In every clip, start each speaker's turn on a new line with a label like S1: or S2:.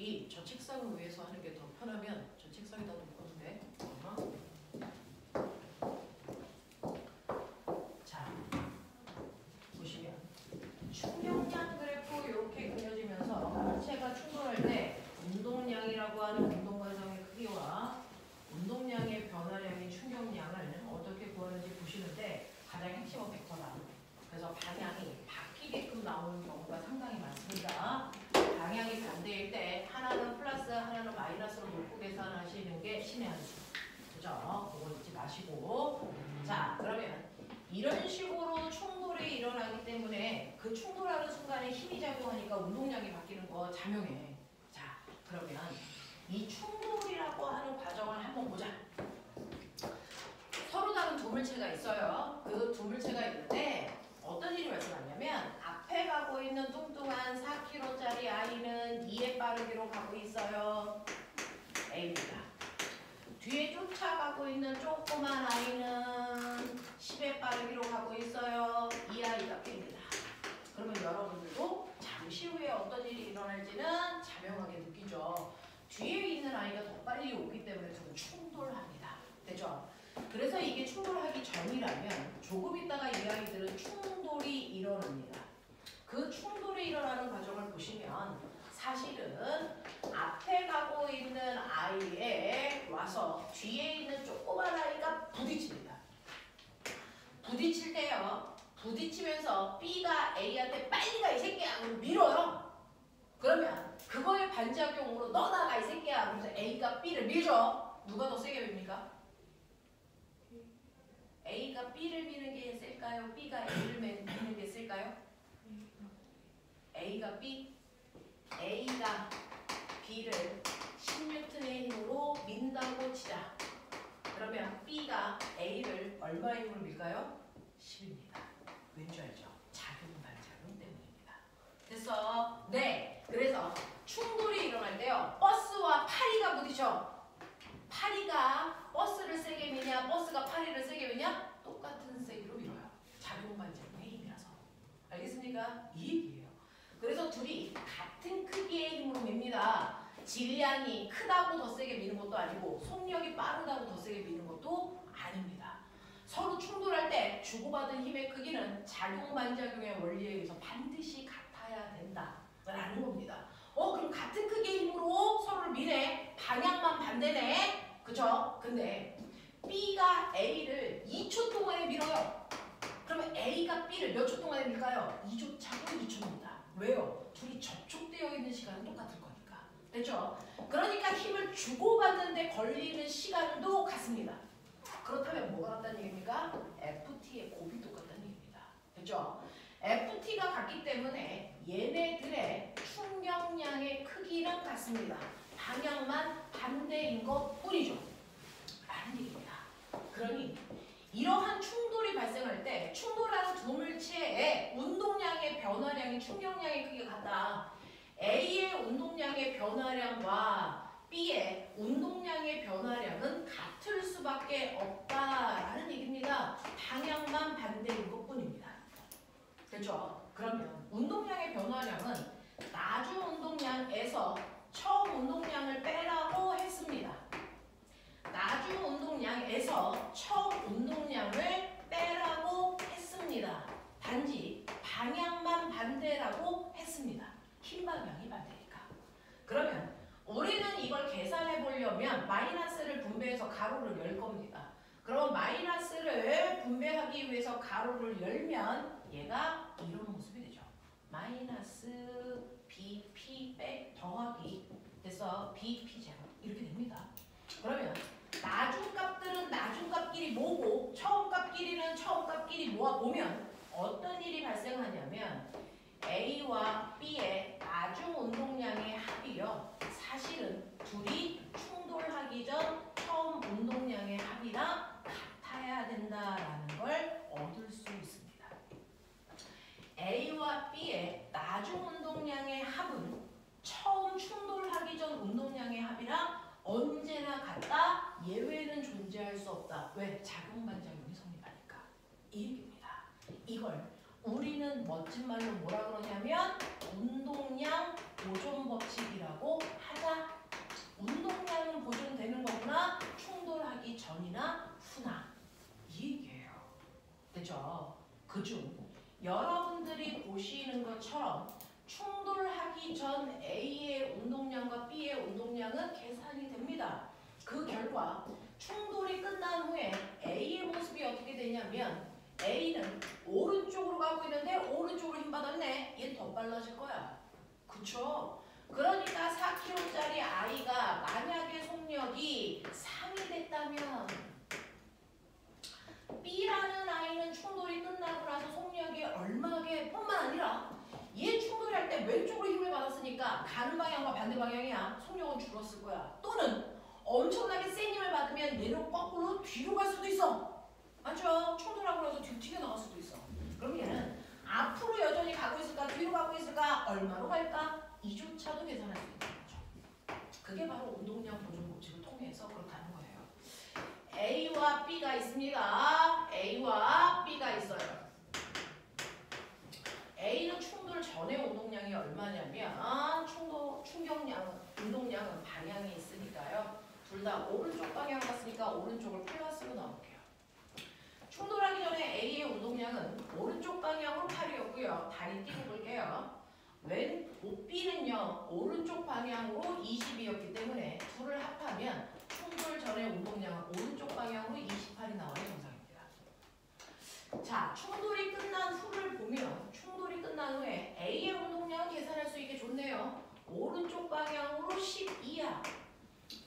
S1: 저기 저 책상 위에서 하는 게 더 편하면 저 책상에다 놓을 건데. 자, 보시면 충격량 그래프 이렇게 그려지면서 물체가 충돌할 때 운동량이라고 하는 운동관성의 크기와 운동량의 변화량인 충격량을 어떻게 구하는지 보시는데 가장 핵심은 벡터다. 그래서 방향이 바뀌게끔 나오는 경우가 상당히 많습니다. 방향이 반대일 때 하나는 플러스 하나는 마이너스로 놓고 계산하시는 게 신의 한 수. 그죠? 그거 잊지 마시고. 자, 그러면 이런 식으로 충돌이 일어나기 때문에 그 충돌하는 순간에 힘이 작용하니까 운동량이 바뀌는 거 자명해. 자, 그러면 이 충돌이라고 하는 과정을 한번 보자. 서로 다른 두 물체가 있어요. 그 두 물체가 있는데 어떤 일이 발생하냐면 앞에 가고 있는 뚱뚱한 4kg짜리 아이는 2의 빠르기로 가고 있어요. A입니다. 뒤에 쫓아가고 있는 조그만 아이는 10의 빠르기로 가고 있어요. 이 아이가 B입니다. 그러면 여러분들도 잠시 후에 어떤 일이 일어날지는 자명하게 느끼죠. 뒤에 있는 아이가 더 빨리 오기 때문에 둘은 충돌합니다. 되죠? 그래서 이게 충돌하기 전이라면 조금 있다가 이 아이들은 충돌이 일어납니다. 그 충돌이 일어나는 과정을 보시면 사실은 앞에 가고 있는 아이에 와서 뒤에 있는 조그만 아이가 부딪힙니다. 부딪힐 때요. 부딪히면서 B가 A한테 빨리 가 이 새끼야 그러고 밀어요. 그러면 그거의 반작용으로 너 나가 이 새끼야 그러면서 A가 B를 밀죠. 누가 더 세게 밉니까? A가 B를 미는 게 셀까요? B가 A를 미는 게 셀까요? A가 B? A가 B를 10N의 힘으로 민다고 치자. 그러면 B가 A를 얼마의 힘으로 밀까요? 10입니다. 왠지 알죠? 작용 반작용 때문입니다. 됐어? 네. 그래서 충돌이 일어날 때요. 버스와 파리가 부딪혀. 파리가 버스를 세게 미냐 버스가 파리를 세게 미냐 똑같은 세기로 밀어요. 작용 반작용의 힘이라서. 알겠습니까? 이 얘기예요. 그래서 둘이 같은 크기의 힘으로 밉니다. 질량이 크다고 더 세게 미는 것도 아니고 속력이 빠르다고 더 세게 미는 것도 아닙니다. 서로 충돌할 때 주고받은 힘의 크기는 작용 반작용의 원리에 의해서 반드시 같아야 된다라는 겁니다. 그럼 같은 크기의 힘으로 서로를 미네. 방향만 반대네. 그쵸? 근데 B가 A를 2초 동안에 밀어요. 그러면 A가 B를 몇 초 동안에 밀까요? 2조 차고 2초입니다. 왜요? 둘이 접촉되어 있는 시간은 똑같을 거니까. 됐죠? 그러니까 힘을 주고받는데 걸리는 시간도 같습니다. 그렇다면 뭐가 같다는 얘기입니까? FT의 곱이 똑같다는 얘기입니다. 됐죠? FT가 같기 때문에 얘네들의 충격량의 크기는 같습니다. 방향만 반대인 것 뿐이죠. 라는 얘기입니다. 그러니 이러한 충돌이 발생할 때 충돌하는 두 물체의 운동량의 변화량이 충격량의 크기가 같다. A의 운동량의 변화량과 B의 운동량의 변화량은 같을 수밖에 없다라는 얘기입니다. 방향만 반대인 것 뿐입니다. 됐죠? 그러면 운동량의 변화량은 나중 운동량에서 처음 운동량을 빼라고 했습니다. 나중 운동량에서 처음 운동량을 빼라고 했습니다. 단지 방향만 반대라고 했습니다. 힘 방향이 반대니까. 그러면 우리는 이걸 계산해 보려면 마이너스를 분배해서 가로를 열 겁니다. 그럼 마이너스를 분배하기 위해서 가로를 열면 얘가 이런 모습이 되죠. 마이너스 BP 빼 더하기 돼서 BP 제곱 이렇게 됩니다. 그러면 나중값들은 나중값끼리 모으고 처음값끼리는 처음값끼리 모아보면 어떤 일이 발생하냐면 A와 B의 나중 운동량의 합이요. 사실은 둘이 충돌하기 전 처음 운동량의 합이랑 같아야 된다라는 걸 얻을 수 있습니다. A와 B의 나중 운동량의 합은 처음 충돌하기 전 운동량의 합이랑 언제나 같다. 예외는 존재할 수 없다. 왜? 작용 반작용이 성립하니까. 이 얘기입니다. 이걸 우리는 멋진 말로 뭐라 그러냐면 운동량 보존 법칙이라고 하죠. 그중 여러분들이 보시는 것처럼 충돌하기 전 A의 운동량과 B의 운동량은 계산이 됩니다. 그 결과 충돌이 끝난 후에 A의 모습이 어떻게 되냐면 A는 오른쪽으로 가고 있는데 오른쪽으로 힘 받았네. 얘는 더 빨라질 거야. 그쵸? 그러니까 4kg짜리 아이가 만약에 속력이 3이 됐다면 B라는 아이는 충돌이 끝나고 나서 속력이 얼마게 뿐만 아니라 얘 충돌이 할 때 왼쪽으로 힘을 받았으니까 가는 방향과 반대 방향이야. 속력은 줄었을 거야. 또는 엄청나게 센 힘을 받으면 얘는 거꾸로 뒤로 갈 수도 있어. 맞죠? 충돌하고 나서 뒤로 튀겨나갈 수도 있어. 그럼 얘는 앞으로 여전히 가고 있을까? 뒤로 가고 있을까? 얼마로 갈까? 이조차도 계산할 수 있는 거죠. 그게 바로 운동량 보존 법칙을 통해서 그렇다는 거예요. A와 B가 있습니다. A와 B가 있어요. A는 충돌 전의 운동량이 얼마냐면 운동량은 방향이 있으니까요. 둘 다 오른쪽 방향 갔으니까 오른쪽을 플러스로 넣을게요. 충돌하기 전에 A의 운동량은 오른쪽 방향으로 8이었고요. 다리 띄고 볼게요. B는요. 오른쪽 방향으로 20이었기 때문에 둘을 합하면 충돌 전의 운동량은 오른쪽 방향으로 28이 나와야 정상입니다. 자, 충돌이 끝난 후를 보면 충돌이 끝난 후에 A의 운동량은 계산할 수 있게 좋네요. 오른쪽 방향으로 12야.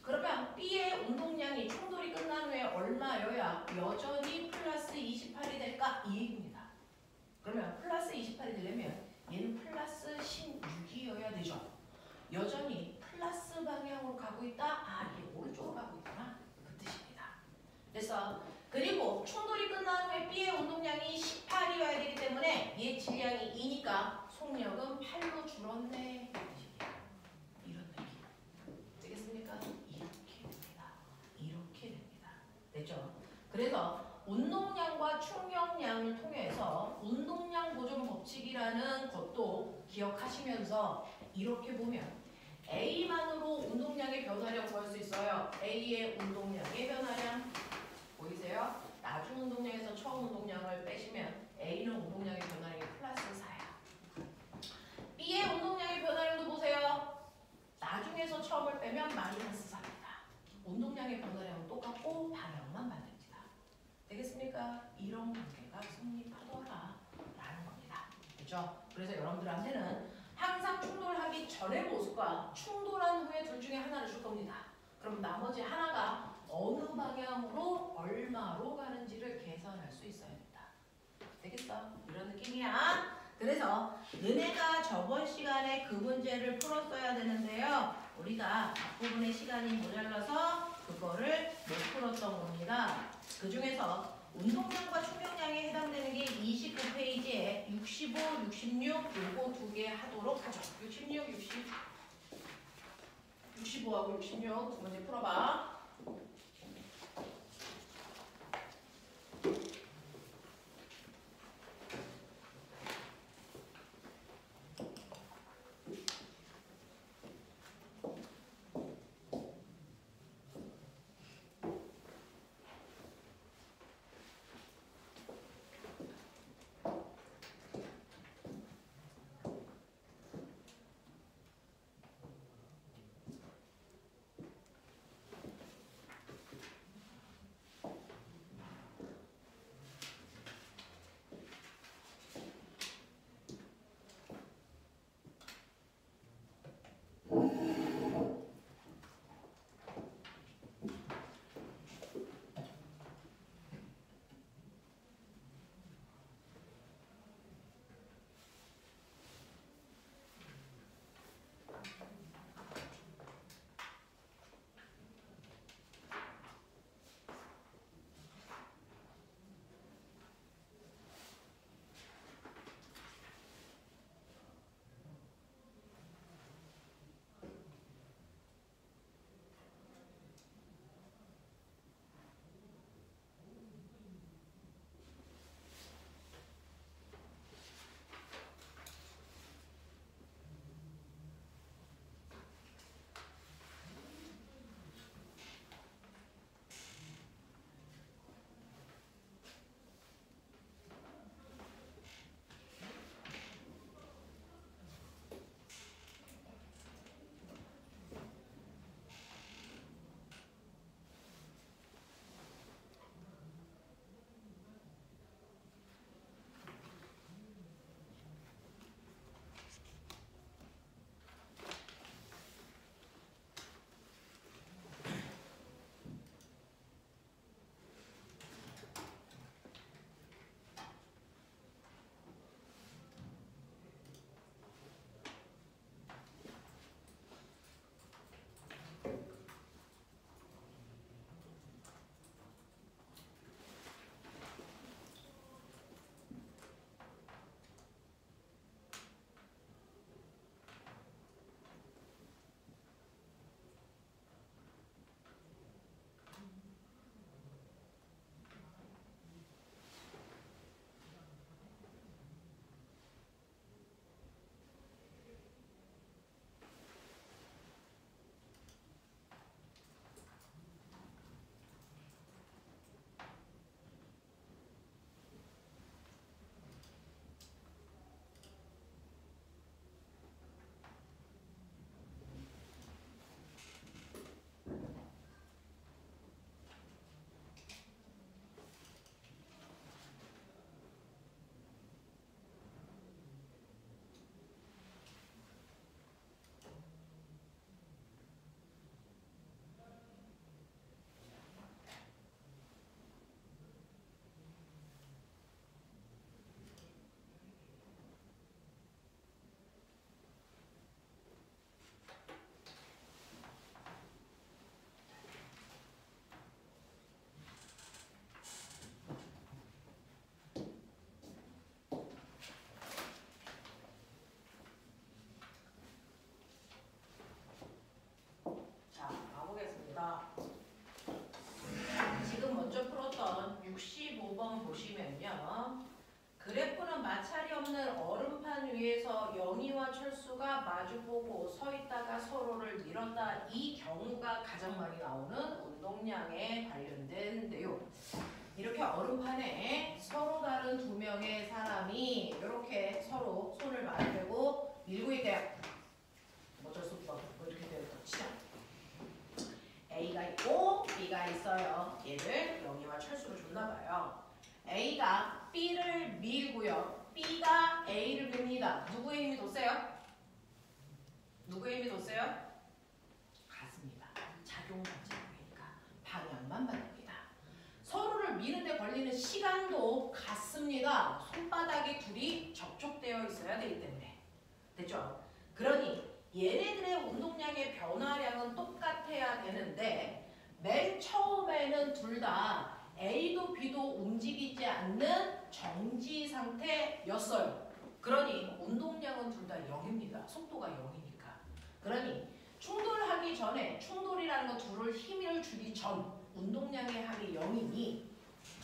S1: 그러면 B의 운동량이 충돌이 끝난 후에 얼마여야 여전히 플러스 28이 될까? 이 얘기입니다. 그러면 플러스 28이 되려면 얘는 플러스 16이어야 되죠. 여전히 플러스 방향으로 가고 있다? 아, 얘 오른쪽으로 가고 있구나. 그 뜻입니다. 그래서 그리고 충돌이 끝난 후에 B의 운동량이 18이어야 되기 때문에 얘 질량이 2니까 속력은 8로 줄었네. 이런 느낌. 되겠습니까? 이렇게 됩니다. 이렇게 됩니다. 됐죠? 그래서 운동량과 충격량을 통해서 운동량 보존 법칙이라는 것도 기억하시면서 이렇게 보면 A만으로 운동량의 변화량 구할 수 있어요. A의 운동량의 변화량 보이세요? 나중 운동량에서 처음 운동량을 빼시면 A는 운동량의 변화량이 플러스 4야. B의 운동량의 변화량도 보세요. 나중에서 처음을 빼면 마이너스 4입니다. 운동량의 변화량은 똑같고 방향만 바뀝니다. 되겠습니까? 이런 관계가 성립하더라라는 겁니다. 그렇죠? 그래서 여러분들한테는 항상 충돌하기 전의 모습과 충돌한 후에 둘 중에 하나를 줄 겁니다. 그럼 나머지 하나가 어느 방향으로 얼마로 가는지를 계산할 수 있어야 된다. 되겠어? 이런 느낌이야. 그래서 너네가 저번 시간에 그 문제를 풀었어야 되는데요. 우리가 앞부분의 시간이 모자라서 그거를 못 풀었던 겁니다. 그 중에서 운동량과 충격량에 해당되는 게 29페이지에 65, 66 요거 두 개 하도록 하죠. 66, 60, 65하고 66 두 문제 풀어봐. 영희와 철수가 마주보고 서 있다가 서로를 밀었다. 이 경우가 가장 많이 나오는 운동량에 관련된 내용. 이렇게 얼음판에 서로 다른 두 명의 사람이 이렇게 서로 손을 맞대고 밀고 있대요. 어쩔 수 없어. 이렇게 되었다. 치자. A가 있고 B가 있어요. 얘를 영희와 철수로 줬나봐요. A가 B를 밀고요. B가 A를 밉니다. 누구의 힘이 더 세요? 누구의 힘이 더 세요? 같습니다. 작용반작용이니까 방향만 바뀝니다. 서로를 미는데 걸리는 시간도 같습니다. 손바닥이 둘이 접촉되어 있어야 되기 때문에. 됐죠? 그러니 얘네들의 운동량의 변화량은 똑같아야 되는데 맨 처음에는 둘 다 A도 B도 움직이지 않는 정지 상태였어요. 그러니 운동량은 둘 다 0입니다. 속도가 0이니까. 그러니 충돌하기 전에 충돌이라는 거 둘을 힘을 주기 전 운동량의 합이 0이니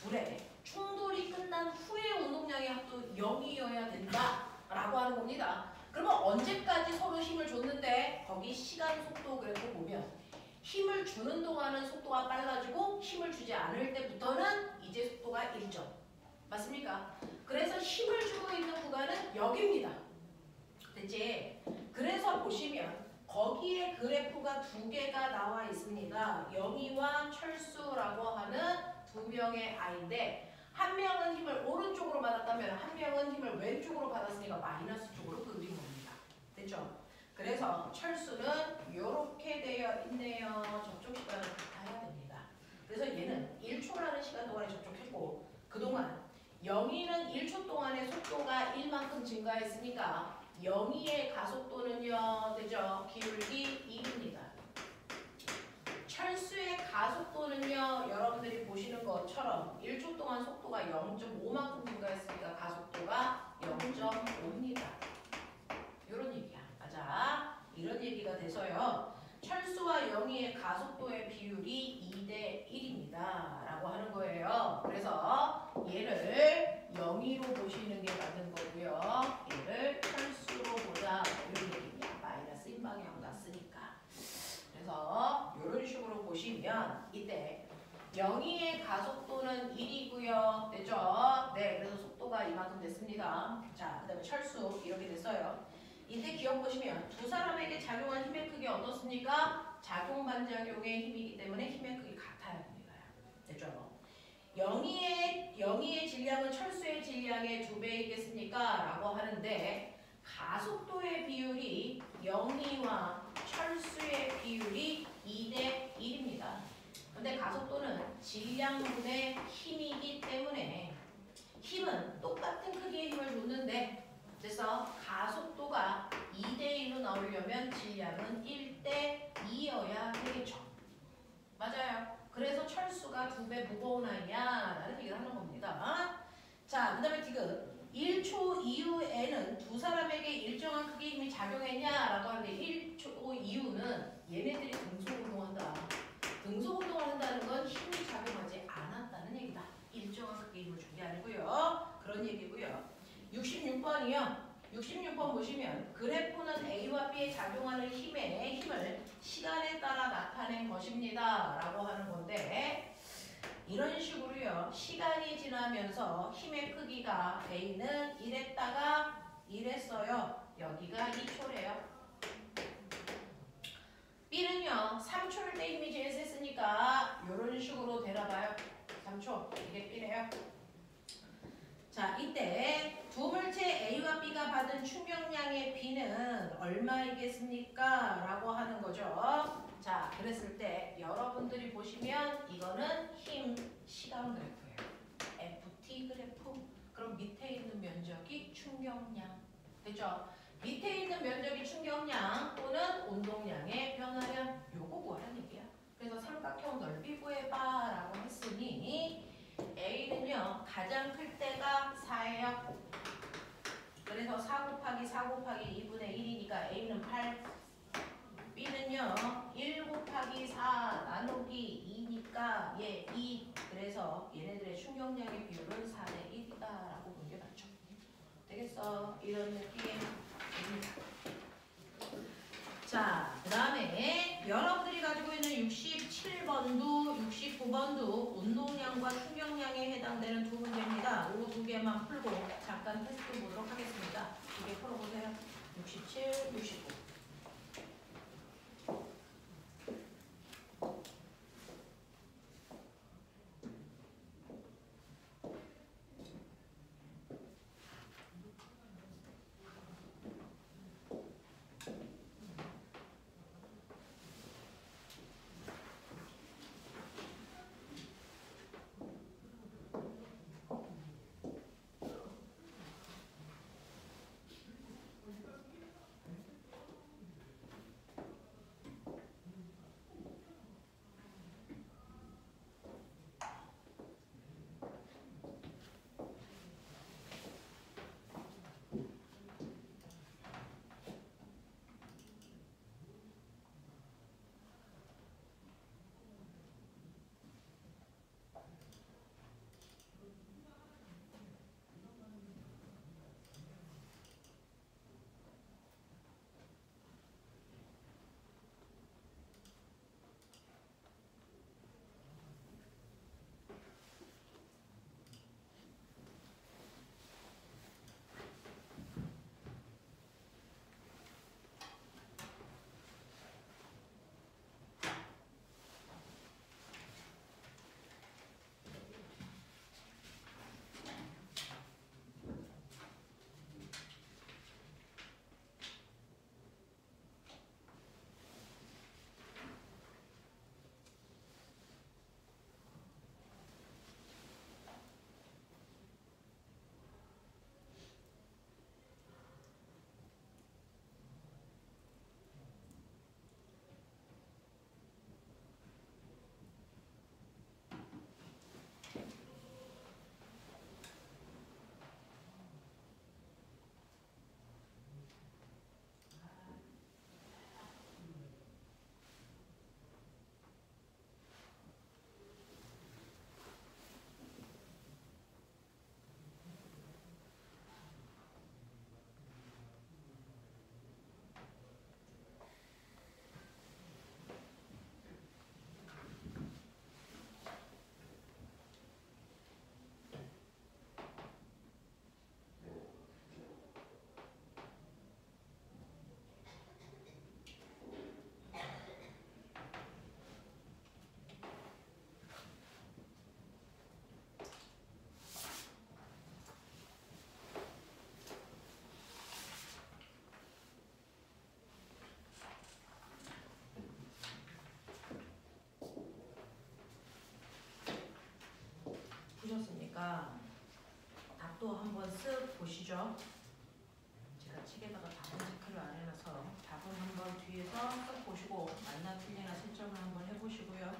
S1: 둘의 충돌이 끝난 후에 운동량의 합도 0이어야 된다라고 하는 겁니다. 그러면 언제까지 서로 힘을 줬는데 거기 시간 속도 그래프 보면 힘을 주는 동안은 속도가 빨라지고 힘을 주지 않을 때부터는 이제 속도가 1점. 맞습니까? 그래서 힘을 주고 있는 구간은 여기입니다. 됐지? 그래서 보시면 거기에 그래프가 두 개가 나와 있습니다. 영희와 철수라고 하는 두 명의 아이인데 한 명은 힘을 오른쪽으로 받았다면 한 명은 힘을 왼쪽으로 받았으니까 마이너스 쪽으로 그린 겁니다. 됐죠? 그래서 철수는 이렇게 되어 있네요. 접촉 시간은 같아야 됩니다. 그래서 얘는 1초라는 시간 동안에 접촉했고 그동안 영희는 1초 동안의 속도가 1만큼 증가했으니까 영희의 가속도는요. 되죠? 기울기 2입니다. 철수의 가속도는요. 여러분들이 보시는 것처럼 1초 동안 속도가 0.5만큼 증가했으니까 가속도가 0.5입니다. 이런 얘기야. 맞아. 이런 얘기가 돼서요. 철수와 영희의 가속도의 비율이 2대 1입니다. 라고 하는 거예요. 그래서 얘를 영희로 보시는 게 맞는 거고요. 얘를 철수로 보자. 이런 얘기입니다. 마이너스 인방향 났으니까. 그래서 이런 식으로 보시면 이때 영희의 가속도는 1이고요. 됐죠? 네, 그래서 속도가 이만큼 됐습니다. 자, 그 다음에 철수 이렇게 됐어요. 이때 기억 보시면 두 사람에게 작용한 힘의 크기 어떻습니까? 작용 반작용의 힘이기 때문에 힘의 크기 같아야 됩니다. 됐죠? 영희의 질량은 철수의 질량의 2배이겠습니까? 라고 하는데 가속도의 비율이 영희와 철수의 비율이 2대 1입니다. 근데 가속도는 질량분의 힘이기 때문에 힘은 똑같은 크기의 힘을 줬는데 그래서 가속도가 2대 1로 나오려면 질량은 1대 2여야 되겠죠. 맞아요. 그래서 철수가 2배 무거운 아이야 라는 얘기를 하는 겁니다. 자, 그 다음에 지금 1초 이후에는 두 사람에게 일정한 크기의 힘이 작용했냐라고 하는데 1초 이후는 얘네들이 등속운동한다. 등속운동을 한다는 건 힘이 작용하지 않았다는 얘기다. 일정한 크기의 힘을 준 게 아니고요. 그런 얘기고요. 66번이요. 66번 보시면 그래프는 A와 B에 작용하는 힘을 시간에 따라 나타낸 것입니다. 라고 하는 건데 이런 식으로요. 시간이 지나면서 힘의 크기가 A는 이랬다가 이랬어요. 여기가 2초래요. B는요. 3초일 때 힘이 제일 셌으니까 이런 식으로 되나봐요. 3초. 이게 B래요. 자, 이때 두 물체 A와 B가 받은 충격량의 B는 얼마이겠습니까? 라고 하는 거죠. 자, 그랬을 때 여러분들이 보시면 이거는 힘 시간 그래프예요. FT 그래프. 그럼 밑에 있는 면적이 충격량. 됐죠? 밑에 있는 면적이 충격량 또는 운동량의 변화량. 요거 뭐라는 얘기야? 그래서 삼각형 넓이 구해봐 라고 했으니 A는요 가장 클 때가 4예요. 그래서 4 곱하기 4 곱하기 2분의 1이니까 A는 8. B는요 1 곱하기 4 나누기 2니까 얘 2. 그래서 얘네들의 충격량의 비율은 4대 1이다 라고 본 게 맞죠. 되겠어? 이런 느낌. 자, 그 다음에 여러분들이 가지고 있는 67번도 69번도 운동량과 충격량에 해당되는 두 문제입니다. 이 두 개만 풀고 잠깐 테스트 보도록 하겠습니다. 두 개 풀어보세요. 67, 69. 보셨습니까? 답도 한번 쓱 보시죠. 제가 책에다가 답은 체크를 안 해놔서 답은 한번 뒤에서 쓱 보시고 맞나 틀리나 채점을 한번 해보시고요.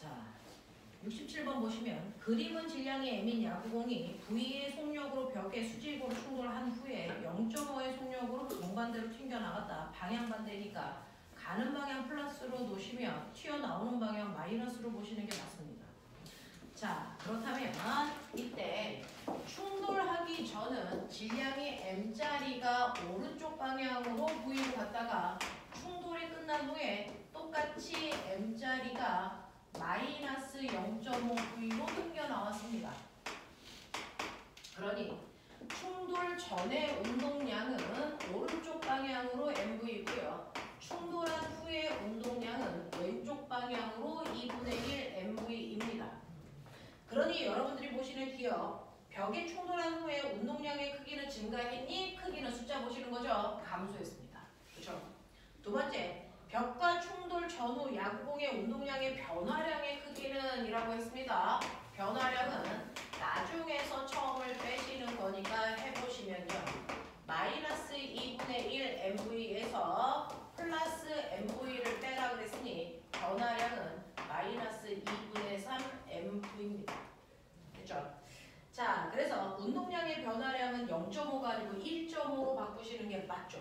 S1: 자, 67번 보시면 그림은 질량이 M인 야구공이 V의 속력으로 벽에 수직으로 충돌한 후에 0.5의 속력으로 공간대로 튕겨나갔다. 방향 반대니까 가는 방향 플러스로 놓으시면 튀어나오는 방향 마이너스로 보시는 게 맞습니다. 자, 그렇다면 이때 충돌하기 전은 질량이 M자리가 오른쪽 방향으로 V로 갔다가 충돌이 끝난 후에 똑같이 M자리가 마이너스 0.5V로 튕겨 나왔습니다. 그러니 충돌 전의 운동량은 오른쪽 방향으로 MV고요. 충돌한 후의 운동량은 왼쪽 방향으로 2분의 1 MV입니다. 그러니 여러분들이 보시는 기억, 벽에 충돌한 후에 운동량의 크기는 증가했니? 크기는 숫자 보시는 거죠? 감소했습니다. 그렇죠? 두 번째, 벽과 충돌 전후 야구공의 운동량의 변화량의 크기는 이라고 했습니다. 변화량은 나중에서 처음을 빼시는 거니까 해보시면요. 마이너스 2분의 1 MV에서 플러스 MV를 빼라 그랬으니 변화량은 마이너스 2분의 3 MV입니다. 됐죠? 자, 그래서 운동량의 변화량은 0.5가 아니고 1.5로 바꾸시는 게 맞죠?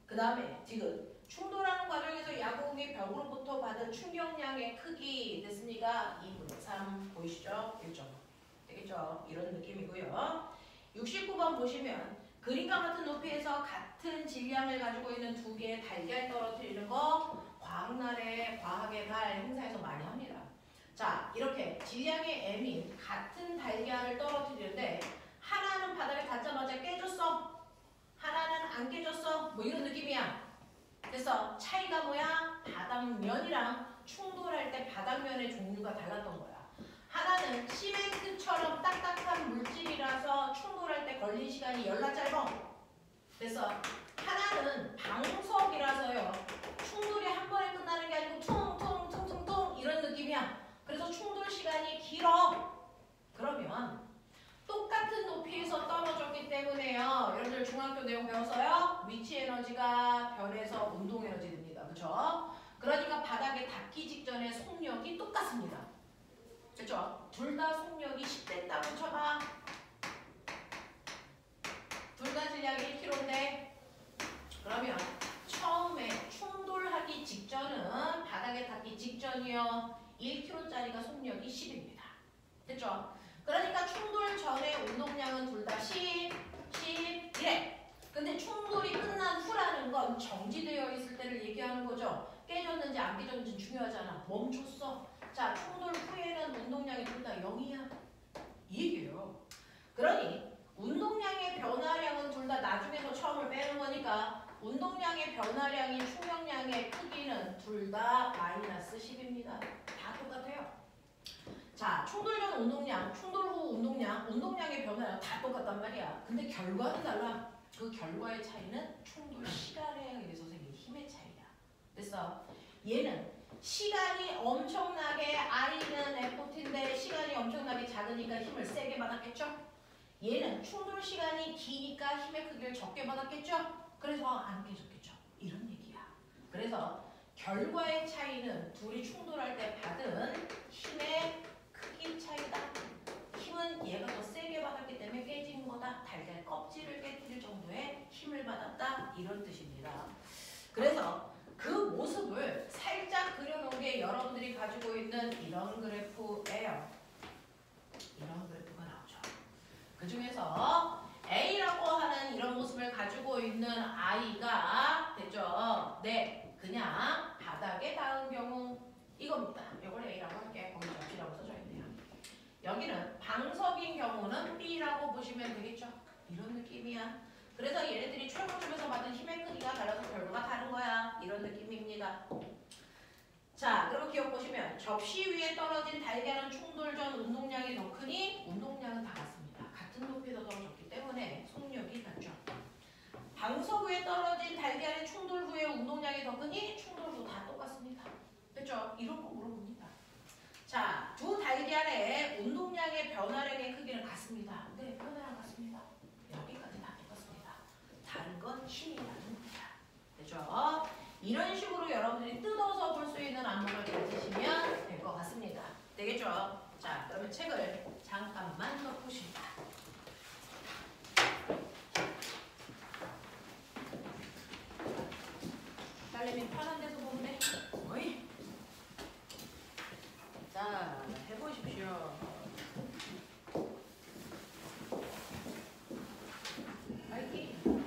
S1: 그 다음에 지금 충돌하는 과정에서 야구공이 벽으로부터 받은 충격량의 크기 됐으니까 2분의 3 보이시죠? 1점. 되겠죠? 이런 느낌이고요. 69번 보시면 그림과 같은 높이에서 같은 질량을 가지고 있는 두 개의 달걀 떨어뜨리는 거 과학의 달 행사에서 많이 합니다. 자, 이렇게 질량의 m인 같은 달걀을 떨어뜨리는데 하나는 바닥에 닿자마자 깨졌어. 하나는 안 깨졌어. 뭐 이런 느낌이야. 그래서 차이가 뭐야? 바닥면이랑 충돌할 때 바닥면의 종류가 달랐던 거야. 하나는 시멘트처럼 딱딱한 물질이라서 충돌할 때 걸린 시간이 열나 짧아. 그래서 하나는 방석이라서요. 충돌이 한 번에 끝나는 게 아니고 퉁퉁퉁퉁퉁 이런 느낌이야. 그래서 충돌 시간이 길어. 그러면 똑같은 높이에서 떨어졌기 때문에요. 여러분들 중학교 내용 배웠어요? 위치 에너지가 변해서 운동 에너지 됩니다. 그렇죠? 그러니까 바닥에 닿기 직전에 속력이 똑같습니다. 그렇죠? 둘 다 속력이 10 된다고 쳐봐. 둘 다 질량이 1kg인데 그러면 처음에 충돌하기 직전은 바닥에 닿기 직전이요. 1kg짜리가 속력이 10입니다. 됐죠? 그러니까 충돌 전에 운동량은 둘 다 10, 10 이래. 근데 충돌이 끝난 후라는 건 정지되어 있을 때를 얘기하는 거죠. 깨졌는지 안 깨졌는지 중요하잖아. 멈췄어. 자, 충돌 후에는 운동량이 둘 다 0이야. 이 얘기예요. 그러니 운동량의 변화량은 둘 다 나중에서 처음을 빼는 거니까 운동량의 변화량이 충격량의 크기는 둘 다 마이너스 10입니다. 다 똑같아요. 자, 충돌 전 운동량, 충돌 후 운동량, 운동량의 변화량 다 똑같단 말이야. 근데 결과는 달라. 그 결과의 차이는 충돌 시간에 의해서 생긴 힘의 차이야. 그래서 얘는 시간이 엄청나게 I는 FT인데 시간이 엄청나게 작으니까 힘을 세게 받았겠죠? 얘는 충돌 시간이 기니까 힘의 크기를 적게 받았겠죠? 그래서 안 깨졌겠죠? 이런 얘기야. 그래서 결과의 차이는 둘이 충돌할 때 받은 힘의 크기 차이다. 힘은 얘가 더 세게 받았기 때문에 깨진 거다. 달걀 껍질을 깨뜨릴 정도의 힘을 받았다. 이런 뜻입니다. 그래서 그 모습을 살짝 그려놓은 게 여러분들이 가지고 있는 이런 그래프예요. 이런 그래프가 나오죠. 그 중에서 A라고 하는 이런 모습을 가지고 있는 I가 됐죠? 네, 그냥 바닥에 닿은 경우 이겁니다. 이걸 A라고 할게. 거기 접시라고 써져 있네요. 여기는 방석인 경우는 B라고 보시면 되겠죠? 이런 느낌이야. 그래서 얘네들이 최고점에서 받은 힘의 크기가 달라서 결과가 다른 거야. 이런 느낌입니다. 자, 그럼 기억 보시면 접시 위에 떨어진 달걀은 충돌 전 운동량이 더 크니 운동량은 다 같습니다. 같은 높이에서 떨어졌기 때문에 속력이 같죠. 방석 위에 떨어진 달걀의 충돌 후에 운동량이 더 크니 충돌 후 다 똑같습니다. 됐죠? 이런 거 물어봅니다. 자, 두 달걀의 운동량의 변화량의 크기는 같습니다. 네, 변화량 같습니다. 여기까지 다 똑같습니다. 다른 건 힘이라는 겁니다. 됐죠? 이런 식으로 여러분들이 뜯어서 볼 수 있는 안목을 가지시면 될 것 같습니다. 되겠죠? 자, 그러면 책을 잠깐만 놓으십니다. 딸내미 편한 데서 보면 돼. 어이. 자, 해보십시오. 파이팅!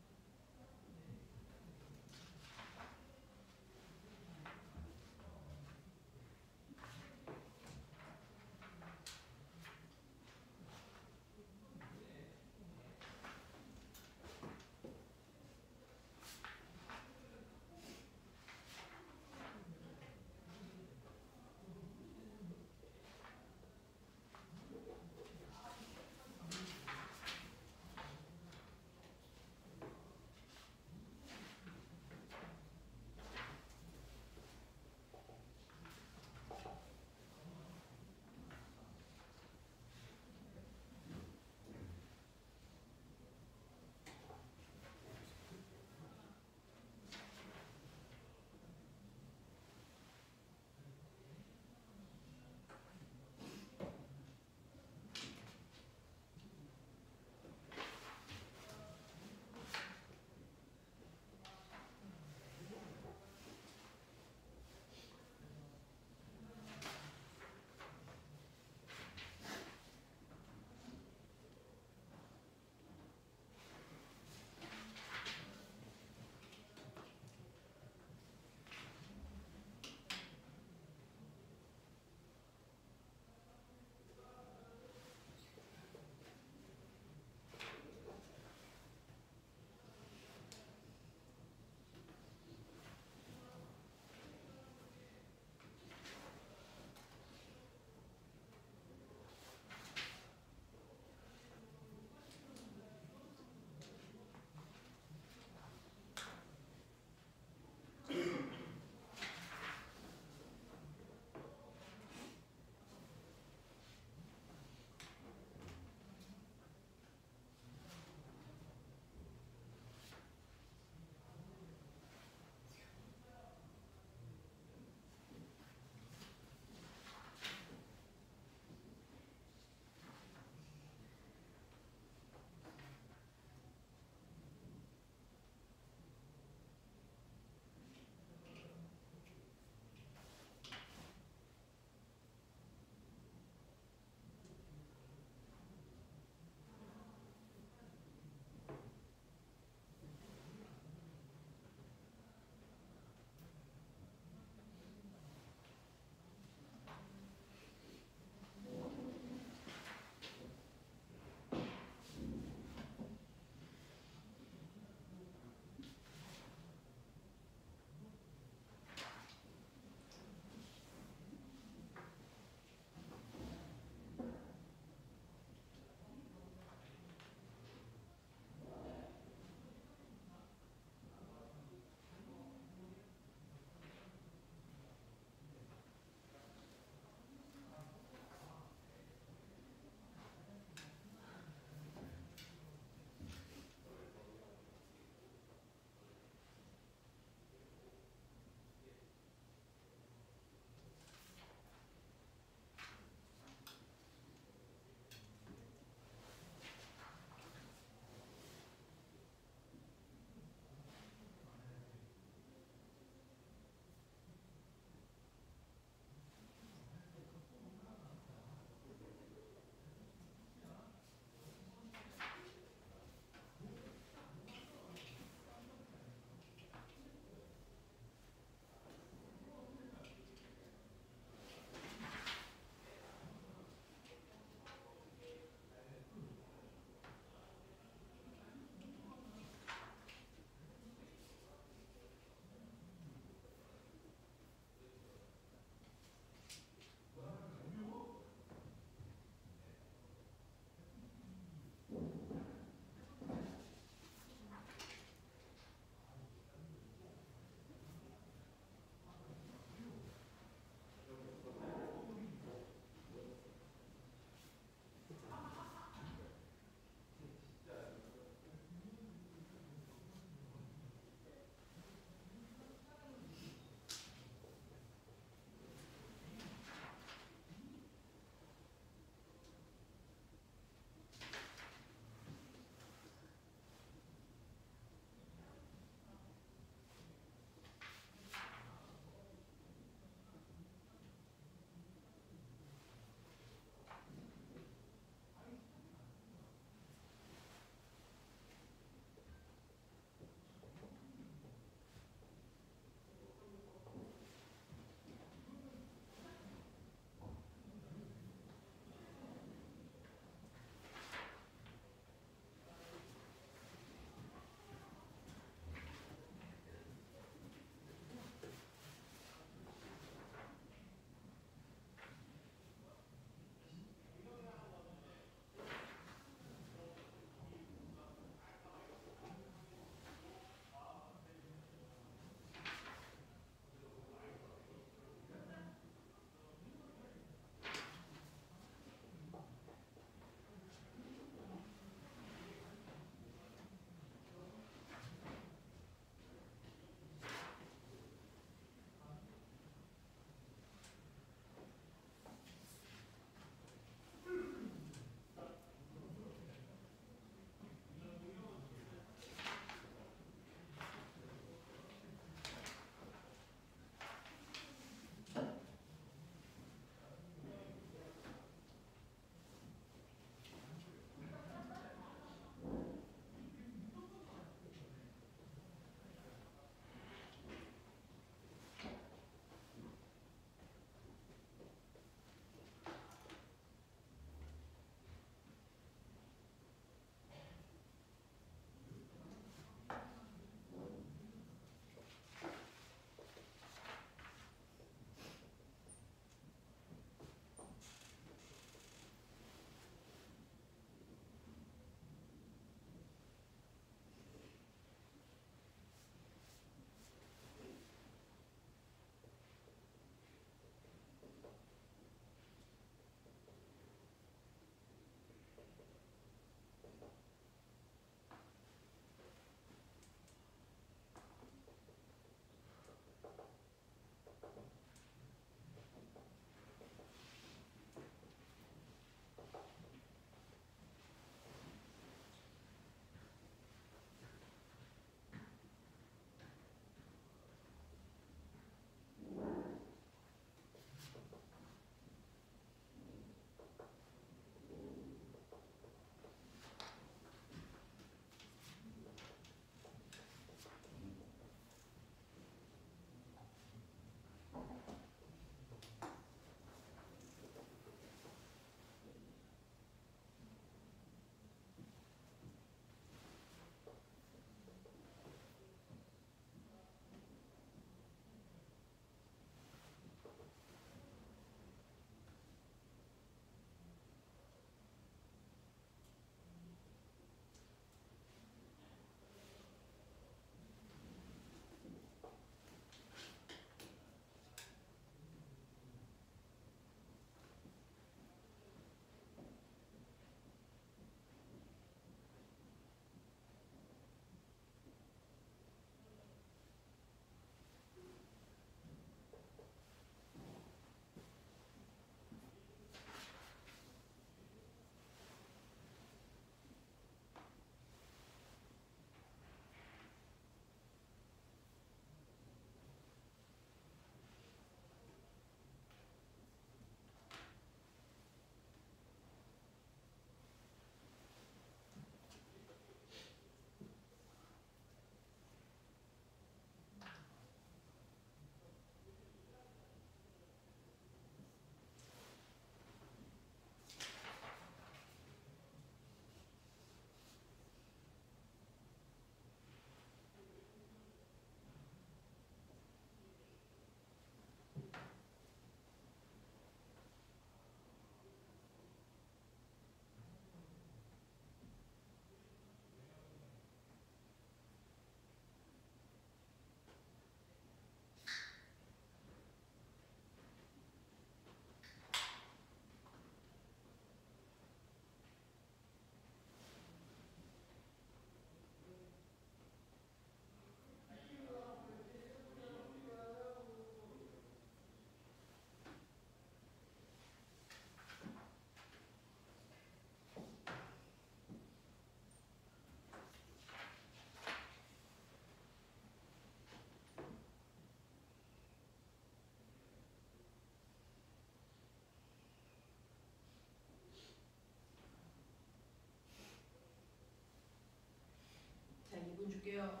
S1: 줄게요.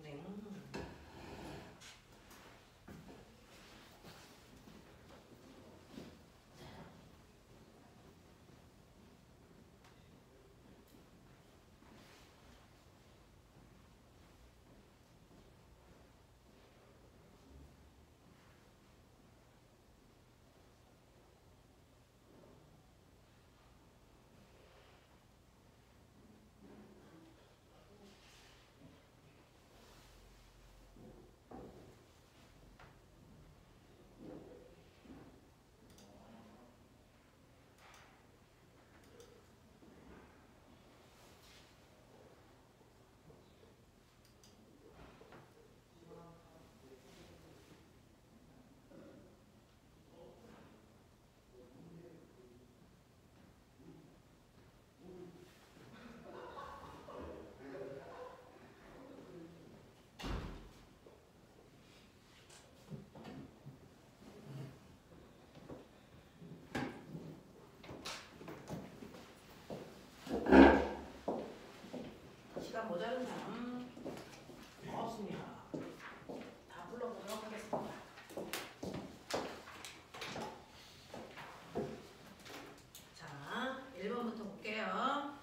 S1: 네. 시간 모자른 사람 없습니다. 다 불러보도록 하겠습니다. 자, 1번부터 볼게요.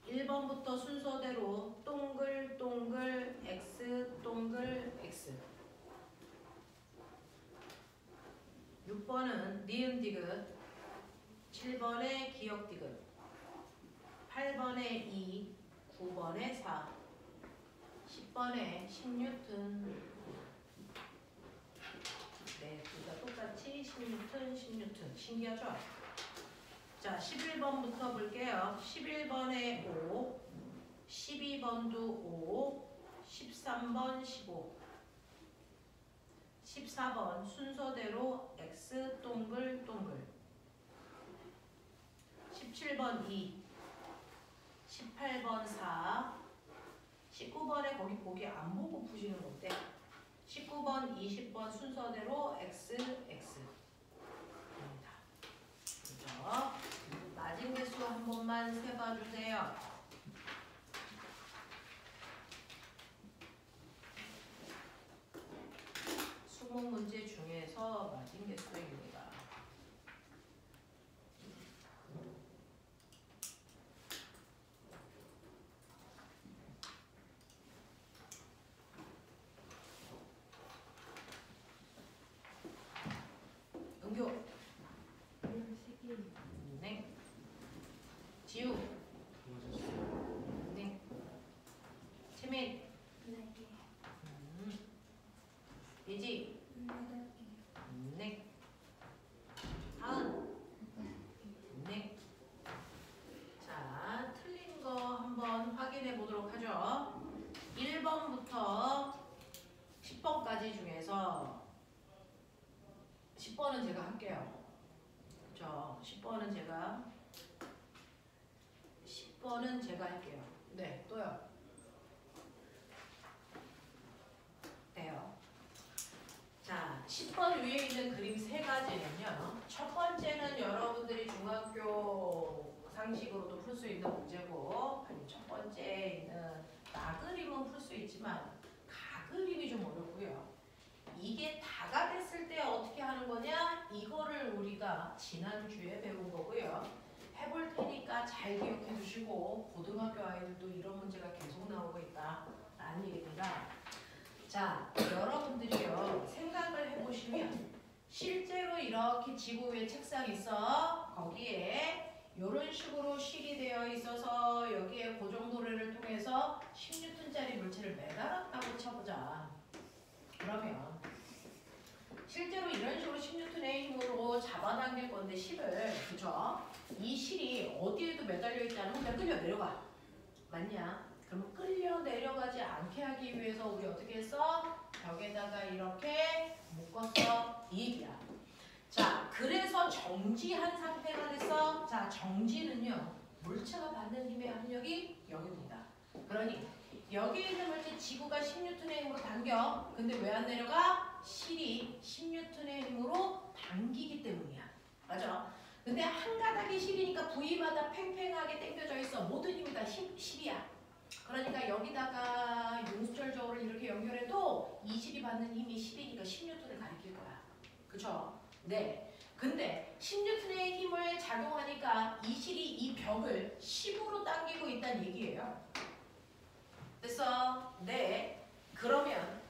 S1: 1번부터 순서대로 동글 동글 X 동글 X. 6번은 니은 디귿, 7번에 기역 디귿, 8번에 2, 9번에 4, 10번에 10뉴튼. 네, 둘 다 똑같이 10뉴튼, 10뉴튼. 신기하죠? 자, 11번부터 볼게요. 11번에 5, 12번도 5, 13번 15, 14번 순서대로 X 동글 동글, 17번 2, 18번 4, 19번에 거기 보기 안 보고 푸시는 건데 19번, 20번 순서대로 X, X 입니다. 그죠? 낮은 개수 한 번만 세봐주세요. 수능 문제 중에서 낮은 개수입니다. 은교. 네. 지우. 네. 채민. 예지. 네. 하은. 네. 자, 틀린 거 한번 확인해 보도록 하죠. 1번부터 10번까지 중에서 10번은 제가 할게요. 그죠? 10번은 제가 할게요. 네, 또요. 돼요. 자, 10번 위에 있는 그림 세 가지는요. 첫 번째는 여러분들이 중학교 상식으로도 풀 수 있는 문제고, 아니 첫 번째에 있는 나그림은 풀 수 있지만 가그림이 좀 어렵고요. 이게 다가 됐을 때 어떻게 하는 거냐? 이거를 우리가 지난주에 배운 거고요. 해볼 테니까 잘 기억해 두시고 고등학교 아이들도 이런 문제가 계속 나오고 있다라는 얘기입니다. 자, 여러분들이요. 생각을 해보시면 실제로 이렇게 지구 위에 책상이 있어. 거기에 이런 식으로 실이 되어 있어서 여기에 고정도래를 통해서 10뉴턴짜리 물체를 매달았다고 쳐보자. 그러면 실제로 이런 식으로 10뉴턴의 힘으로 잡아당길 건데 실을, 그죠? 이 실이 어디에도 매달려 있지 않으면 그냥 끌려 내려가. 맞냐? 그럼 끌려 내려가지 않게 하기 위해서 우리 어떻게 했어? 벽에다가 이렇게 묶었어. 이 얘기야. 자, 그래서 정지한 상태가 됐어. 자, 정지는요. 물체가 받는 힘의 압력이 여기입니다. 그러니 여기 있는 물체 지구가 10뉴턴의 힘으로 당겨. 근데 왜 안 내려가? 실이 10뉴턴의 힘으로 당기기 때문이야. 맞아? 근데 한 가닥이 실이니까 부위마다 팽팽하게 당겨져 있어. 모든 힘이 다 10이야. 그러니까 여기다가 용수철 이렇게 연결해도 이 실이 받는 힘이 10이니까 10N을 가리킬 거야. 그쵸? 네. 근데 10N의 힘을 작용하니까 이 실이 이 벽을 10으로 당기고 있다는 얘기예요. 됐어? 네. 그러면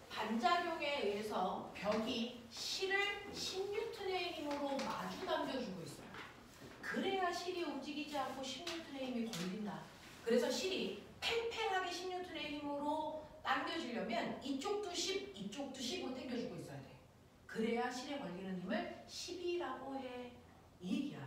S1: 반작용에 의해서 벽이 실을 10N의 힘으로 마주 당겨주고 있어요. 그래야 실이 움직이지 않고 10N의 힘이 걸린다. 그래서 실이 팽팽하게 10N의 힘으로 당겨지려면 이쪽도 10, 이쪽도 10으로 당겨주고 있어야 돼. 그래야 실에 걸리는 힘을 10이라고 해. 이 얘기야.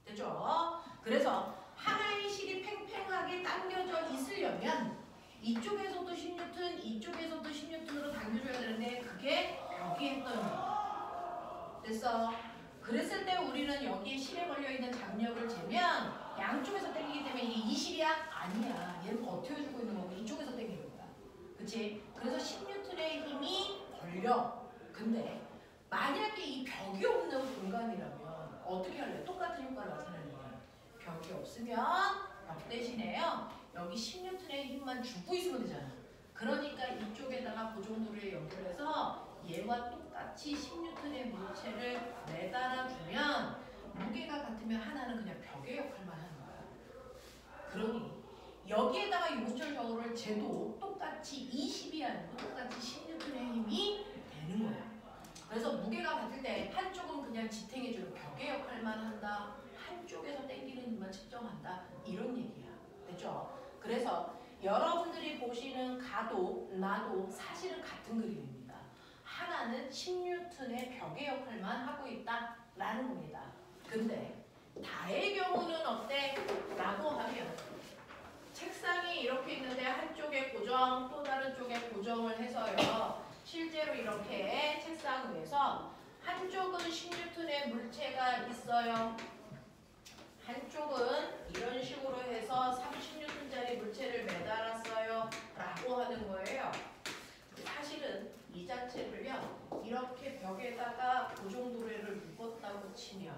S1: 됐죠? 그래서 하나의 실이 팽팽하게 당겨져 있으려면 이쪽에서도 10N, 이쪽에서도 10N으로 당겨줘야 되는데 그게 벽이 했던 일이야. 됐어? 그랬을 때 우리는 여기에 실에 걸려있는 장력을 재면 양쪽에서 당기기 때문에 이게 20이야? 아니야. 얘는 버텨주고 있는 거고 이쪽에서 당기는 거야. 그치? 그래서 10N의 힘이 걸려. 근데 만약에 이 벽이 없는 공간이라면 어떻게 할래? 똑같은 효과를 나타내는 거야. 벽이 없으면 벽 대신에요. 여기 10N의 힘만 주고 있으면 되잖아. 그러니까 이쪽에다가 고정도를 연결해서 얘와 똑같이 10N의 물체를 매달아주면 무게가 같으면 하나는 그냥 벽의 역할만 하는 거야. 그러니 여기에다가 용수철 저울을 재도 똑같이 20이 아니고 똑같이 10N의 힘이 되는 거야. 그래서 무게가 같을 때 한쪽은 그냥 지탱해주는 벽의 역할만 한다. 한쪽에서 당기는 힘만 측정한다. 이런 얘기야. 됐죠? 그래서 여러분들이 보시는 가도, 나도 사실은 같은 그림입니다. 하나는 10N의 벽의 역할만 하고 있다라는 겁니다. 근데 다의 경우는 어때? 라고 하면 책상이 이렇게 있는데 한쪽에 고정, 또 다른 쪽에 고정을 해서요. 실제로 이렇게 책상 위에서 한쪽은 10N의 물체가 있어요. 한쪽은 이런 식으로 해서 30N짜리 물체를 매달았어요. 라고 하는 거예요. 사실은 이 자체를요. 이렇게 벽에다가 고정도래를 묶었다고 치면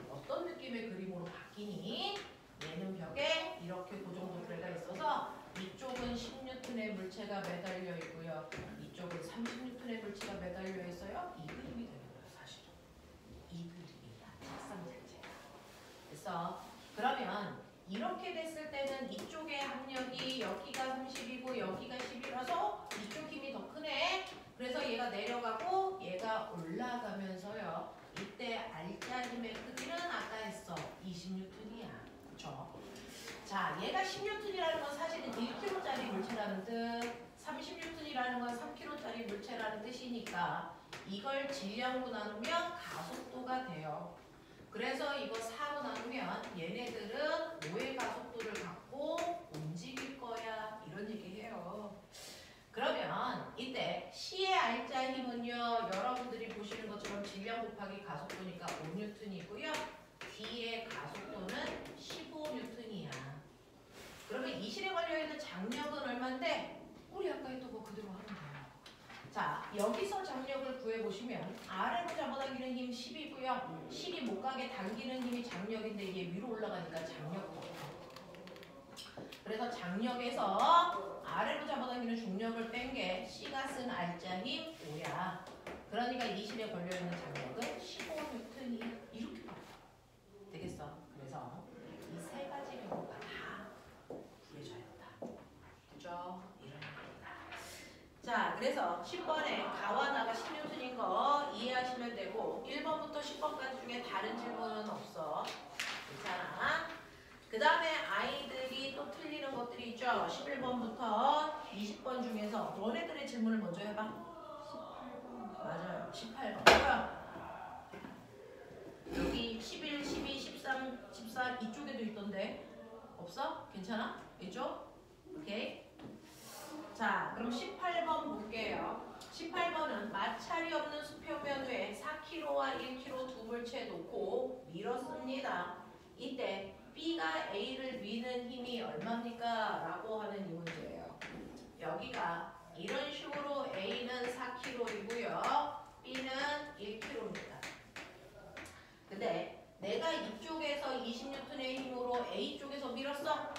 S1: 어떤 느낌의 그림으로 바뀌니? 얘는 벽에 이렇게 고정도래가 있어서 이쪽은 10N의 물체가 매달려 있고요. 이쪽은 30N의 물체가 매달려 있어요. 이 그림이 되는 거예요. 사실은. 이 그림이다. 책상 자체가. 그래서 그러면 이렇게 됐을 때는 이쪽의 압력이 여기가 30이고 여기가 10이라서 이쪽 힘이 더 크네. 그래서 얘가 내려가고 얘가 올라가면서요. 이때 알짜 힘의 크기는 아까 했어. 20N이야. 그쵸? 자, 얘가 10N이라는 건 사실은 1kg짜리 물체라는 뜻, 30N이라는 건 3kg짜리 물체라는 뜻이니까 이걸 질량으로 나누면 가속도가 돼요. 그래서 이거 4로 나누면 얘네들은 5의 가속도를 갖고 움직일 거야. 이런 얘기해요. 그러면 이때 C의 알짜 힘은요. 여러분들이 보시는 것처럼 질량 곱하기 가속도니까 5N이고요. D의 가속도는 15N이야. 그러면 이 실에 걸려있는 장력은 얼마인데? 우리 아까 했던 거 그대로 하면 돼요. 자, 여기서 장력을 구해보시면 아래로 잡아당기는 힘 10이고요. 실이 못 가게 당기는 힘이 장력인데 이게 위로 올라가니까 장력도 없고. 그래서 장력에서 아래로 잡아당기는 중력을 뺀 게 C가 쓴 알짜 힘 5야. 그러니까 이 실에 걸려있는 장력은 15N 이렇게 바꿔. 되겠어? 그래서 이 세 가지 경우가 다 구해줘야 된다. 그죠? 이런 겁니다. 자, 그래서 10번에 가와 나가 10N인 거 이해하시면 되고 1번부터 10번까지 중에 다른 질문은 없어. 괜찮아? 그 다음에 아이들이 또 틀리는 것들이 있죠. 11번부터 20번 중에서 너네들의 질문을 먼저 해봐. 18번. 맞아요. 18번. 여기 11, 12, 13, 14 이쪽에도 있던데 없어? 괜찮아? 있죠? 오케이. 자, 그럼 18번 볼게요. 18번은 마찰이 없는 수평면 위에 4kg와 1kg 두 물체 놓고 밀었습니다. 이때 B가 A를 미는 힘이 얼마입니까? 라고 하는 이 문제예요. 여기가 이런 식으로 A는 4kg이고요. B는 1kg입니다. 근데 내가 이쪽에서 20N의 힘으로 A쪽에서 밀었어.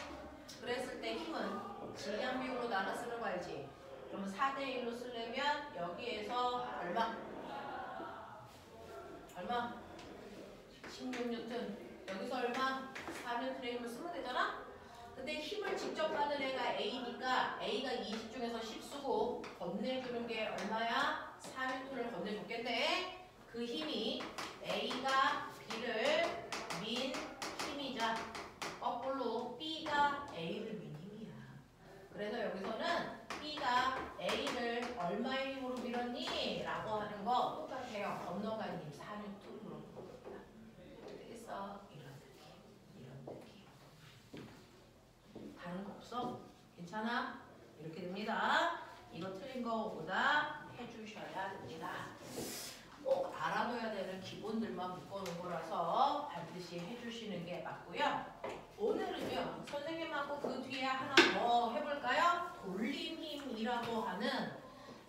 S1: 그랬을 때 힘은 질량 비율로 나눠 쓰는 거 알지? 그러면 4대1로 쓰려면 여기에서 얼마? 16N. 여기서 얼마? 4N의 힘을 쓰면 되잖아? 근데 힘을 직접 받는 애가 A니까 A가 20 중에서 10 쓰고 건네주는 게 얼마야? 4N을 건네줬겠네? 그 힘이 A가 B를 민 힘이자 거꾸로 B가 A를 민 힘이야. 그래서 여기서는 B가 A를 얼마의 힘으로 밀었니? 라고 하는 거 똑같아요. 건너간 힘 4N으로 물어보는 겁니다. 되겠어? 이런 느낌. 다른 거 없어? 괜찮아? 이렇게 됩니다. 이거 틀린 거보다 해주셔야 됩니다. 꼭 알아둬야 되는 기본들만 묶어놓은 거라서 반드시 해주시는 게 맞고요. 오늘은요, 선생님하고 그 뒤에 하나 더 해볼까요? 돌림힘이라고 하는,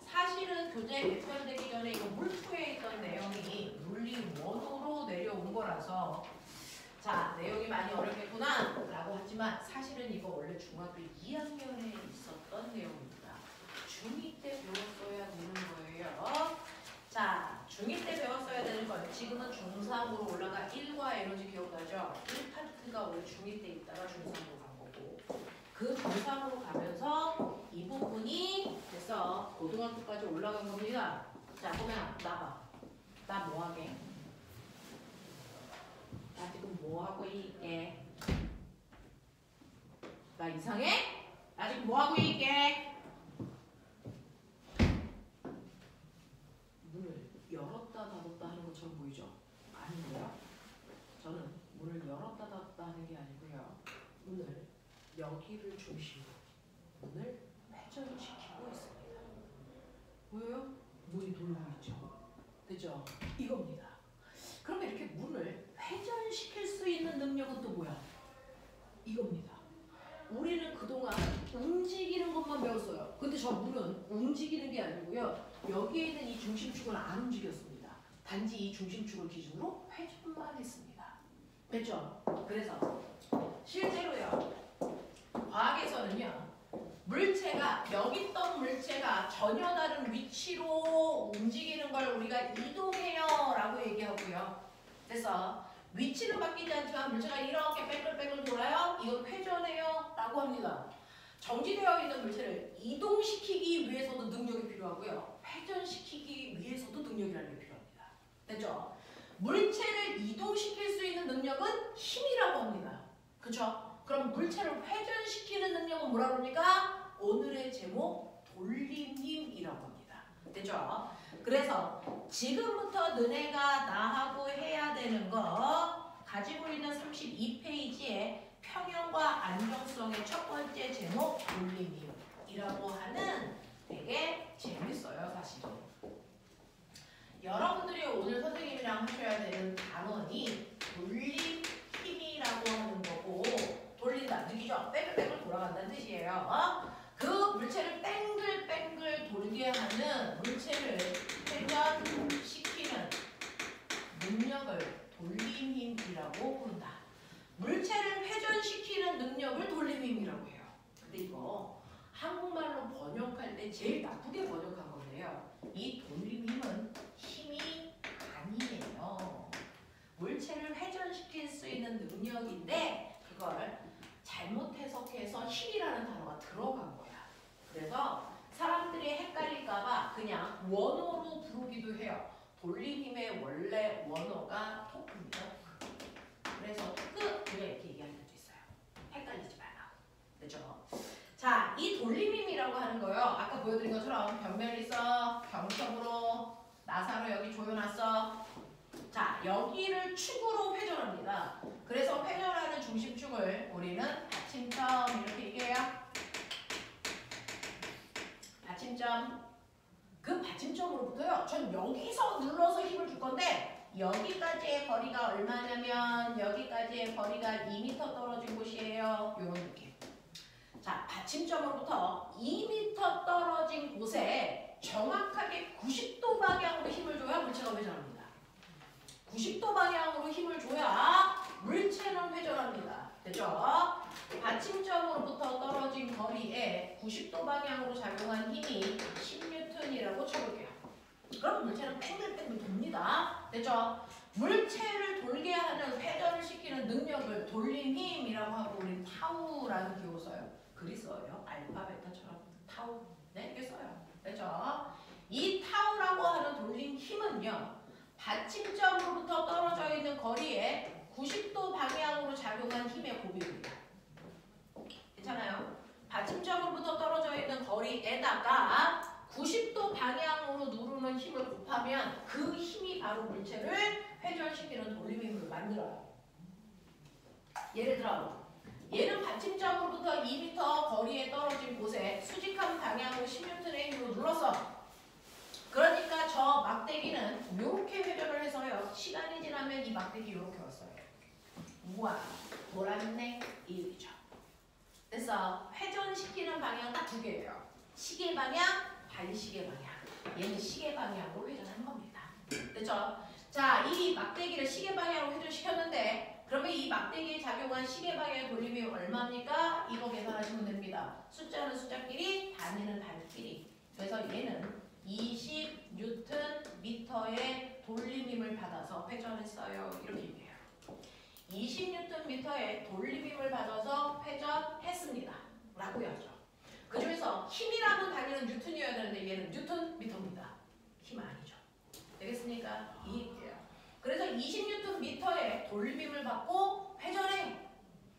S1: 사실은 교재 개편되기 전에 이거 물투에 있던 내용이 물리원으로 내려온 거라서 자, 내용이 많이 어렵겠구나 라고 하지만 사실은 이거 원래 중학교 2학년에 있었던 내용입니다. 중2 때 배웠어야 되는 거예요. 자, 중2 때 배웠어야 되는 건 지금은 중3으로 올라가 1과 에너지 기억나죠? 1파트가 원래 중2 때 있다가 중3으로 간 거고, 그 중3으로 가면서 이 부분이 됐어. 고등학교까지 올라간 겁니다. 자, 보면 나봐. 나 뭐 하게? 나 지금 뭐 하고 있게? 나 이상해? 나 지금 뭐 하고 있게? 문을 열었다 닫았다 하는 것처럼 보이죠? 아니고요. 저는 문을 열었다 닫았다 하는 게 아니고요. 문을 여기를 중심으로 문을 회전시키고 있습니다. 보여요? 문이 돌고 있죠? 그죠? 이겁니다. 그러면 이렇게 문을 회전시킬 수 있는 능력은 또 뭐야? 이겁니다. 우리는 그동안 움직이는 것만 배웠어요. 근데 저 문은 움직이는 게 아니고요. 여기에 있는 이 중심축은 안 움직였습니다. 단지 이 중심축을 기준으로 회전만 했습니다. 됐죠? 그래서 실제로요. 과학에서는요. 물체가, 여기 있던 물체가 전혀 다른 위치로 움직이는 걸 우리가 이동해요 라고 얘기하고요. 그래서 위치는 바뀌지 않지만 물체가 이렇게 뺑글뺑글 돌아요. 이건 회전해요 라고 합니다. 정지되어 있는 물체를 이동시키기 위해서도 능력이 필요하고요. 회전시키기 위해서도 능력이라는 게 필요합니다. 됐죠? 물체를 이동시킬 수 있는 능력은 힘이라고 합니다. 그쵸? 그럼 물체를 회전시키는 능력은 뭐라고 합니까? 오늘의 제목 돌림힘이라고 합니다. 됐죠? 그래서 지금부터 너네가 나하고 해야 되는 거 가지고 있는 32페이지에 평형과 안정성의 첫 번째 제목 돌림힘이라고 하는 되게 재밌어요 사실은. 여러분들이 오늘 선생님이랑 하셔야 되는 단원이 돌림힘이라고 하는 거고, 돌린다, 느끼죠? 뺑글뺑글 돌아간다는 뜻이에요. 그 물체를 뺑글뺑글 돌게 하는 물체를 회전시키는 능력을 돌림힘이라고 부른다. 물체를 회전시키는 능력을 돌림힘이라고 해요. 근데 이거 한국말로 번역할 때 제일 나쁘게 번역한 건데요. 이 돌림힘은 힘이 아니에요. 물체를 회전시킬 수 있는 능력인데 그걸 잘못 해석해서 힘이라는 단어가 들어간 거야. 그래서 사람들이 헷갈릴까봐 그냥 원어로 부르기도 해요. 돌림힘의 원래 원어가 토크입니다. 그래서 토크 그냥 이렇게 얘기하는 것도 있어요. 헷갈리지 말라고. 그죠? 자, 이 돌림힘이라고 하는 거요. 아까 보여드린 것처럼 벽면이 있어. 병석으로 나사로 여기 조여놨어. 자, 여기를 축으로 회전합니다. 그래서 회전하는 중심축을 우리는 받침점 이렇게 얘기해요. 받침점. 그 받침점으로부터요. 전 여기서 눌러서 힘을 줄 건데 여기까지의 거리가 얼마냐면 여기까지의 거리가 2m 떨어진 곳이에요. 이런 느낌. 자, 받침점으로부터 2m 떨어진 곳에 정확하게 90도 방향으로 힘을 줘야 물체가 회전합니다. 90도 방향으로 힘을 줘야 물체는 회전합니다. 됐죠? 받침점으로부터 떨어진 거리에 90도 방향으로 작용한 힘이 10N이라고 쳐볼게요. 그럼 물체는 뺑글뺑글 돕니다. 됐죠? 물체를 돌게 하는 회전을 시키는 능력을 돌림 힘이라고 하고 우리 타우라는 기호를 써요. 글이 써요. 알파, 베타처럼 타우. 네, 이렇게 써요. 됐죠? 이 타우라고 하는 돌림 힘은요. 받침점으로부터 떨어져 있는 거리에 90도 방향으로 작용한 힘의 곱입니다. 괜찮아요? 받침점으로부터 떨어져 있는 거리에다가 90도 방향으로 누르는 힘을 곱하면 그 힘이 바로 물체를 회전시키는 돌림힘을 만들어요. 예를 들어 얘는 받침점으로부터 2m 거리에 떨어진 곳에 수직한 방향으로 10N의 힘으로 눌렀어. 그러니까 저 막대기는 이렇게 회전을 해서요. 시간이 지나면 이 막대기 이렇게 왔어요. 우와, 돌았네. 이 얘기죠. 그래서 회전시키는 방향 딱 두 개예요. 시계 방향, 반시계 방향. 얘는 시계 방향으로 회전한 겁니다. 됐죠? 자, 이 막대기를 시계 방향으로 회전시켰는데 그러면 이 막대기에 작용한 시계 방향의 돌림이 얼마입니까? 이거 계산하시면 됩니다. 숫자는 숫자끼리, 단위는 단위끼리. 그래서 얘는 20Nm의 돌림힘을 받아서 회전했어요. 이렇게 얘기해요. 20Nm의 돌림힘을 받아서 회전했습니다. 라고 하죠. 그 중에서 힘이라는 단위는 뉴턴이어야 되는데 얘는 뉴턴 미터입니다. 힘 아니죠. 되겠습니까? 이 얘기예요. 그래서 20Nm의 돌림힘을 받고 회전해.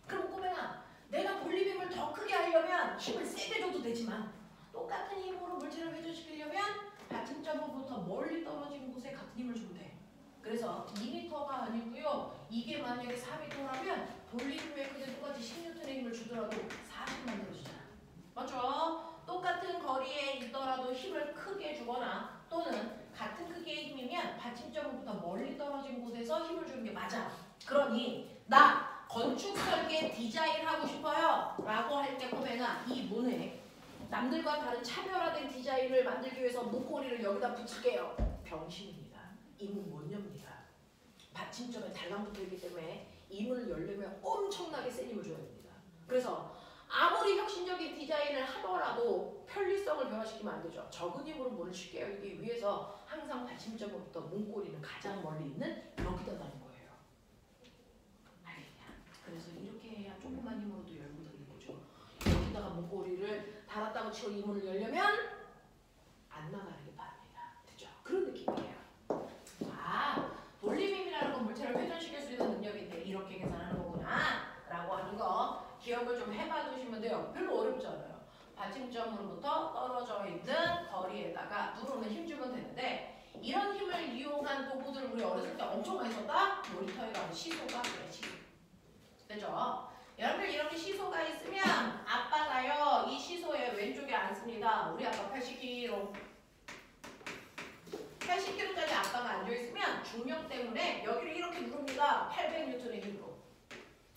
S1: 그럼 꼬맹아, 내가 돌림힘을 더 크게 하려면 힘을 세게 줘도 되지만 똑같은 힘으로 물체를 회전시키려면 받침점으로부터 멀리 떨어진 곳에 같은 힘을 주면 돼. 그래서 2m가 아니고요. 이게 만약에 4m라면 돌림힘에 그냥 똑같이 10N의 힘을 주더라도 40 만들어주잖아. 맞죠? 똑같은 거리에 있더라도 힘을 크게 주거나 또는 같은 크기의 힘이면 받침점으로부터 멀리 떨어진 곳에서 힘을 주는 게 맞아. 그러니 나 건축 설계 디자인 하고 싶어요 라고 할 때 꼬맹아 이 문에 남들과 다른 차별화된 디자인을 만들기 위해서 문고리를 여기다 붙일게요. 병신입니다. 이 문 못 엽니다. 받침점에 달랑붙어 있기 때문에 이 문을 열려면 엄청나게 센 힘을 줘야 됩니다. 그래서 아무리 혁신적인 디자인을 하더라도 편리성을 변화시키면 안 되죠. 적은 힘으로 문을 쉽게 열기 위해서 항상 받침점으로부터 문고리는 가장 멀리 있는 여기다 다는 거예요. 알겠냐? 그래서 이렇게 해야 조그만 힘으로도 열고 되는 거죠. 여기다가 문고리를 달았다고 치고 이 문을 열려면 안 나가는 게 바랍니다. 됐죠? 그런 느낌이에요. 아, 돌림힘이라는 건 물체를 회전시킬 수 있는 능력인데 이렇게 계산하는 거구나 라고 하는 거 기억을 좀 해봐 두시면 돼요. 별로 어렵지 않아요. 받침점으로부터 떨어져 있는 거리에다가 누르는 힘 주면 되는데 이런 힘을 이용한 도구들 우리 어렸을 때 엄청 많이 썼다? 놀이터에 가면 시소가 그래, 시소. 됐죠? 여러분들 이렇게 시소가 있으면 아빠가요 이 시소의 왼쪽에 앉습니다. 우리 아빠 80kg 80kg짜리 아빠가 앉아있으면 중력 때문에 여기를 이렇게 누릅니다. 800N의 힘으로.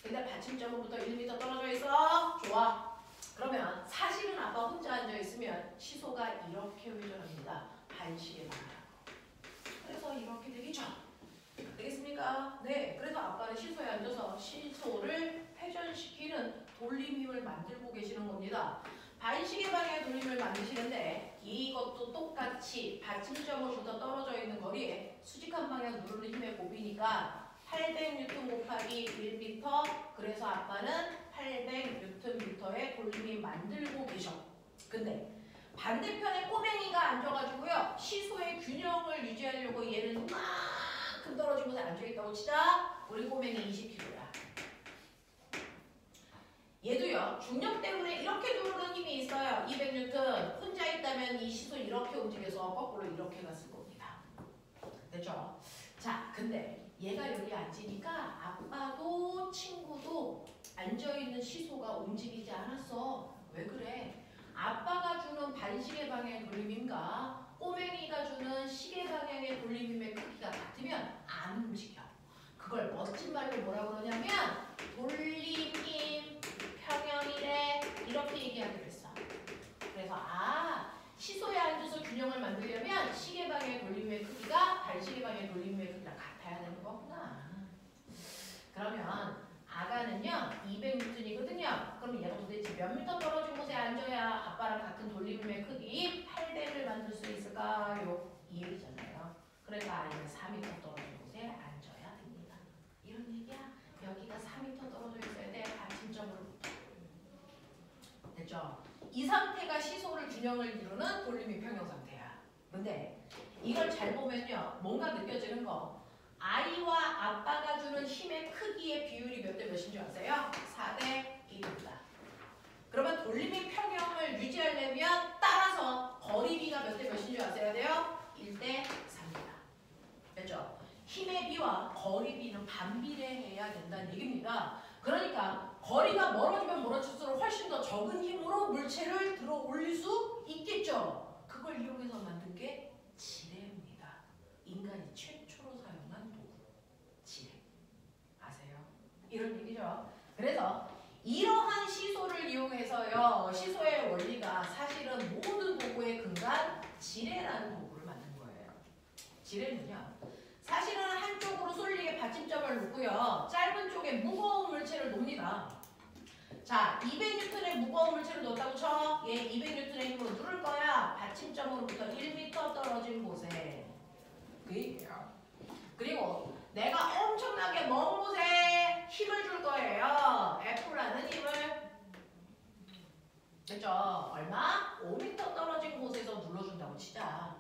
S1: 근데 받침점으로부터 1m 떨어져 있어. 좋아. 그러면 사실은 아빠 혼자 앉아있으면 시소가 이렇게 회전합니다. 반시계 방향. 그래서 이렇게 되겠죠. 되겠습니까? 네. 그래서 아빠는 시소에 앉아서 시소를 회전시키는 돌림힘을 만들고 계시는 겁니다. 반시계 방향의 돌림을 만드시는데 이것도 똑같이 받침점으로부터 떨어져 있는 거리에 수직한 방향 누르는 힘의 곱이니까 800N 곱하기 1m 그래서 아빠는 800Nm의 돌림힘 만들고 계셔. 근데 반대편에 꼬맹이가 앉아가지고요 시소의 균형을 유지하려고 얘는 이만큼 떨어진 곳에 앉아있다고 치자. 우리 꼬맹이 20kg야. 얘도요 중력 때문에 이렇게 누르는 힘이 있어요. 200N. 혼자 있다면 이 시소 이렇게 움직여서 거꾸로 이렇게 갔을 겁니다. 됐죠? 자, 근데 얘가 여기 앉으니까 아빠도 친구도 앉아있는 시소가 움직이지 않았어. 왜 그래? 아빠가 주는 반시계 방향의 돌림힘과 꼬맹이가 주는 시계 방향의 돌림힘의 크기가 같으면 안 움직여. 그걸 멋진 말로 뭐라고 그러냐면 돌림힘 평형이래 이렇게 얘기하기로 했어. 그래서 시소에 앉아서 균형을 만들려면 시계 방향의 돌림힘의 크기가 반시계 방향의 돌림힘의 크기랑 같아야 되는 거. 거구나. 그러면 아가는요 200N이거든요. 그럼 얘가 도대체 몇 미터 떨어진 곳에 앉아야 아빠랑 같은 돌림의 크기 800을 만들 수 있을까요? 이 얘기잖아요. 그러니까 아이는 4m 떨어진 곳에 앉아야 됩니다. 이런 얘기야. 여기가 4m 떨어져 있어야 돼. 받침점으로. 됐죠? 이 상태가 시소를 균형을 이루는 돌림의 평형 상태야. 근데 이걸 잘 보면요. 뭔가 느껴지는 거. 아이와 아빠가 주는 힘의 크기의 비율이 몇 대 몇인 줄 아세요? 4대 1입니다. 그러면 돌림의 평형을 유지하려면 따라서 거리비가 몇 대 몇인 줄 아셔야 돼요? 1대 3입니다. 됐죠? 힘의 비와 거리비는 반비례해야 된다는 얘기입니다. 그러니까 거리가 멀어지면 멀어질수록 훨씬 더 적은 힘으로 물체를 들어 올릴 수 있겠죠. 그걸 이용해서 만든 게 지뢰입니다. 인간이 최초로 사용한 도구. 지뢰. 아세요? 이런 얘기죠. 그래서 이러한 시소를 이용해서요. 시소의 원리가 사실은 모든 도구의 근간 지뢰라는 도구를 만든 거예요. 지뢰는요. 사실은 한쪽으로 쏠리게 받침점을 놓고요. 짧은 쪽에 무거운 물체를 놓습니다. 자, 200N의 무거운 물체를 놓았다고 쳐. 얘 200N의 힘으로 누를 거야. 받침점으로부터 1m 떨어진 곳에. 그 얘기예요. 그리고 내가 엄청나게 먼 곳에 힘을 줄 거예요. F라는 힘을. 됐죠? 얼마? 5m 떨어진 곳에서 눌러준다고 치자.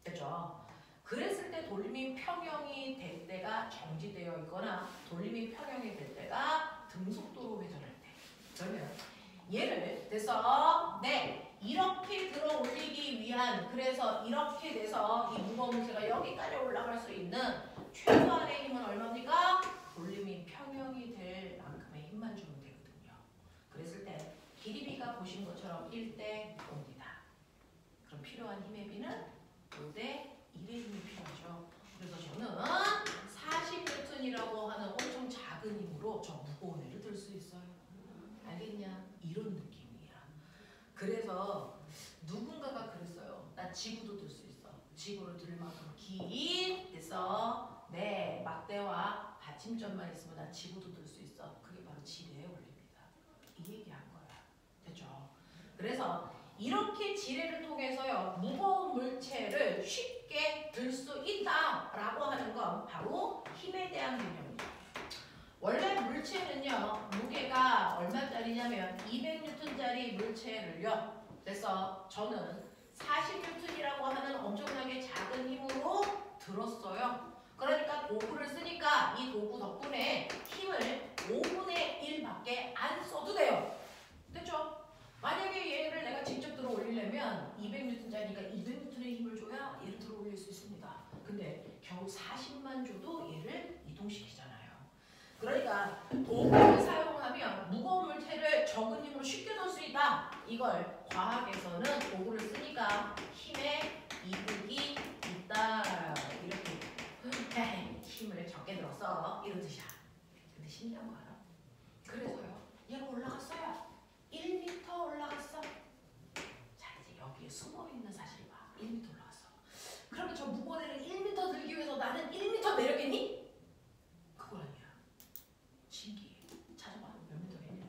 S1: 됐죠? 그랬을 때 돌림이 평형이 될 때가 정지되어 있거나 돌림이 평형이 될 때가 등속도로 회전할 때. 그러면 얘를 돼서 이렇게 들어 올리기 위한 그래서 이렇게 돼서 이 무거운 물체가 여기까지 올라갈 수 있는 최소한의 힘은 얼마입니까? 돌림이 평형이 될 만큼의 힘만 주면 되거든요. 그랬을 때 길이비가 보신 것처럼 1대 5입니다. 그럼 필요한 힘의 비는 5대 1의 힘이 필요하죠. 그래서 저는 40N이라고 하는 엄청 작은 힘으로 저 무거운 애를 들 수 있어요. 알겠냐? 이런 느낌이야. 그래서 누군가가 그랬어요. 나 지구도 들 수 있어. 지구를 들 만큼 긴 그래서 막대와 받침점만 있으면 나 지구도 들 수 있어. 그게 바로 지뢰의 원리입니다. 이 얘기한 거야. 됐죠? 그래서 이렇게 지뢰를 통해서요. 무거운 물체를 쉽게 들 수 있다라고 하는 건 바로 힘에 대한 개념입니다. 원래 물체는요. 무게가 얼마짜리냐면 200N짜리 물체를요. 그래서 저는 40N이라고 하는 엄청나게 작은 힘으로 들었어요. 그러니까 도구를 쓰니까 이 도구 덕분에 힘을 5분의 1밖에 안 써도 돼요. 됐죠? 만약에 얘를 내가 직접 들어 올리려면 200N짜리니까 200N의 힘을 줘야 얘를 들어 올릴 수 있습니다. 근데 겨우 40만 줘도 얘를 이동시키잖아요. 그러니까 도구를 사용하면 무거운 물체를 적은 힘으로 쉽게 넣을 수 있다. 이걸 과학에서는 도구를 쓰니까 힘에 이득이 있다. 이렇게 힘을 적게 들었어. 이런 뜻이야. 근데 신기한 거 알아? 그래서요. 얘가 올라갔어요. 1m 올라갔어. 자, 이제 여기에 숨어있는 사실을 봐. 1m 올라갔어. 그러면 저 무거운 애를 1m 들기 위해서 나는 1m 내렸겠니? 그건 아니야. 신기해. 찾아봐. 몇 미터겠냐?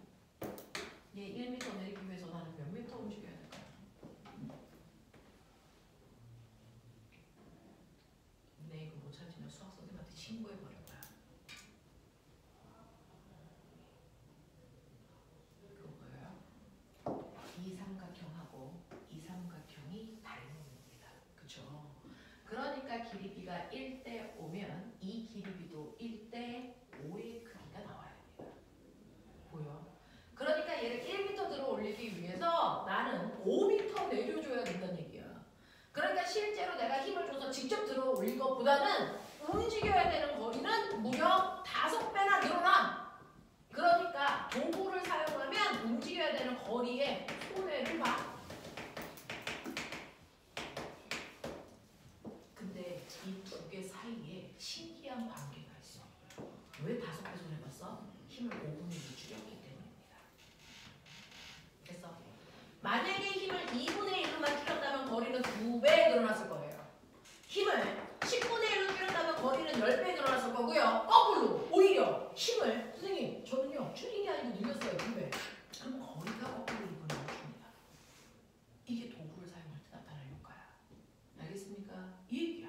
S1: 얘 1m 내리기 위해서 나는 몇 미터 움직여야 될까? 내 이거 못 찾으면 수학 선생님한테 신고해버릴 거야. 이 삼각형하고 이 삼각형이 닮음입니다. 그쵸? 그러니까 길이비가 1대 5면 이 길이비도 1대 5의 크기가 나와야 됩니다. 보여? 그러니까 얘를 1m 들어 올리기 위해서 나는 5m 내려줘야 된다는 얘기야. 그러니까 실제로 내가 힘을 줘서 직접 들어 올릴 것보다는 움직여야 되는 거리는 무려 5배나 늘어나. 그러니까 도구를 사용하면 움직여야 되는 거리에 손해를 봐. 근데 이 두 개 사이에 신기한 관계가 있어. 왜 5배 손해봤어? 힘을 5분의 1 줄였기 때문입니다. 그래서 만약에 힘을 2분의 1로만 줄였다면 거리는 2배 늘어났을 거예요. 힘을 10분의 1로 줄였다면 거리는 10배 늘어났을 거고요. 도구를 사용할 때 나타날 효과야. 알겠습니까? 이 얘기야.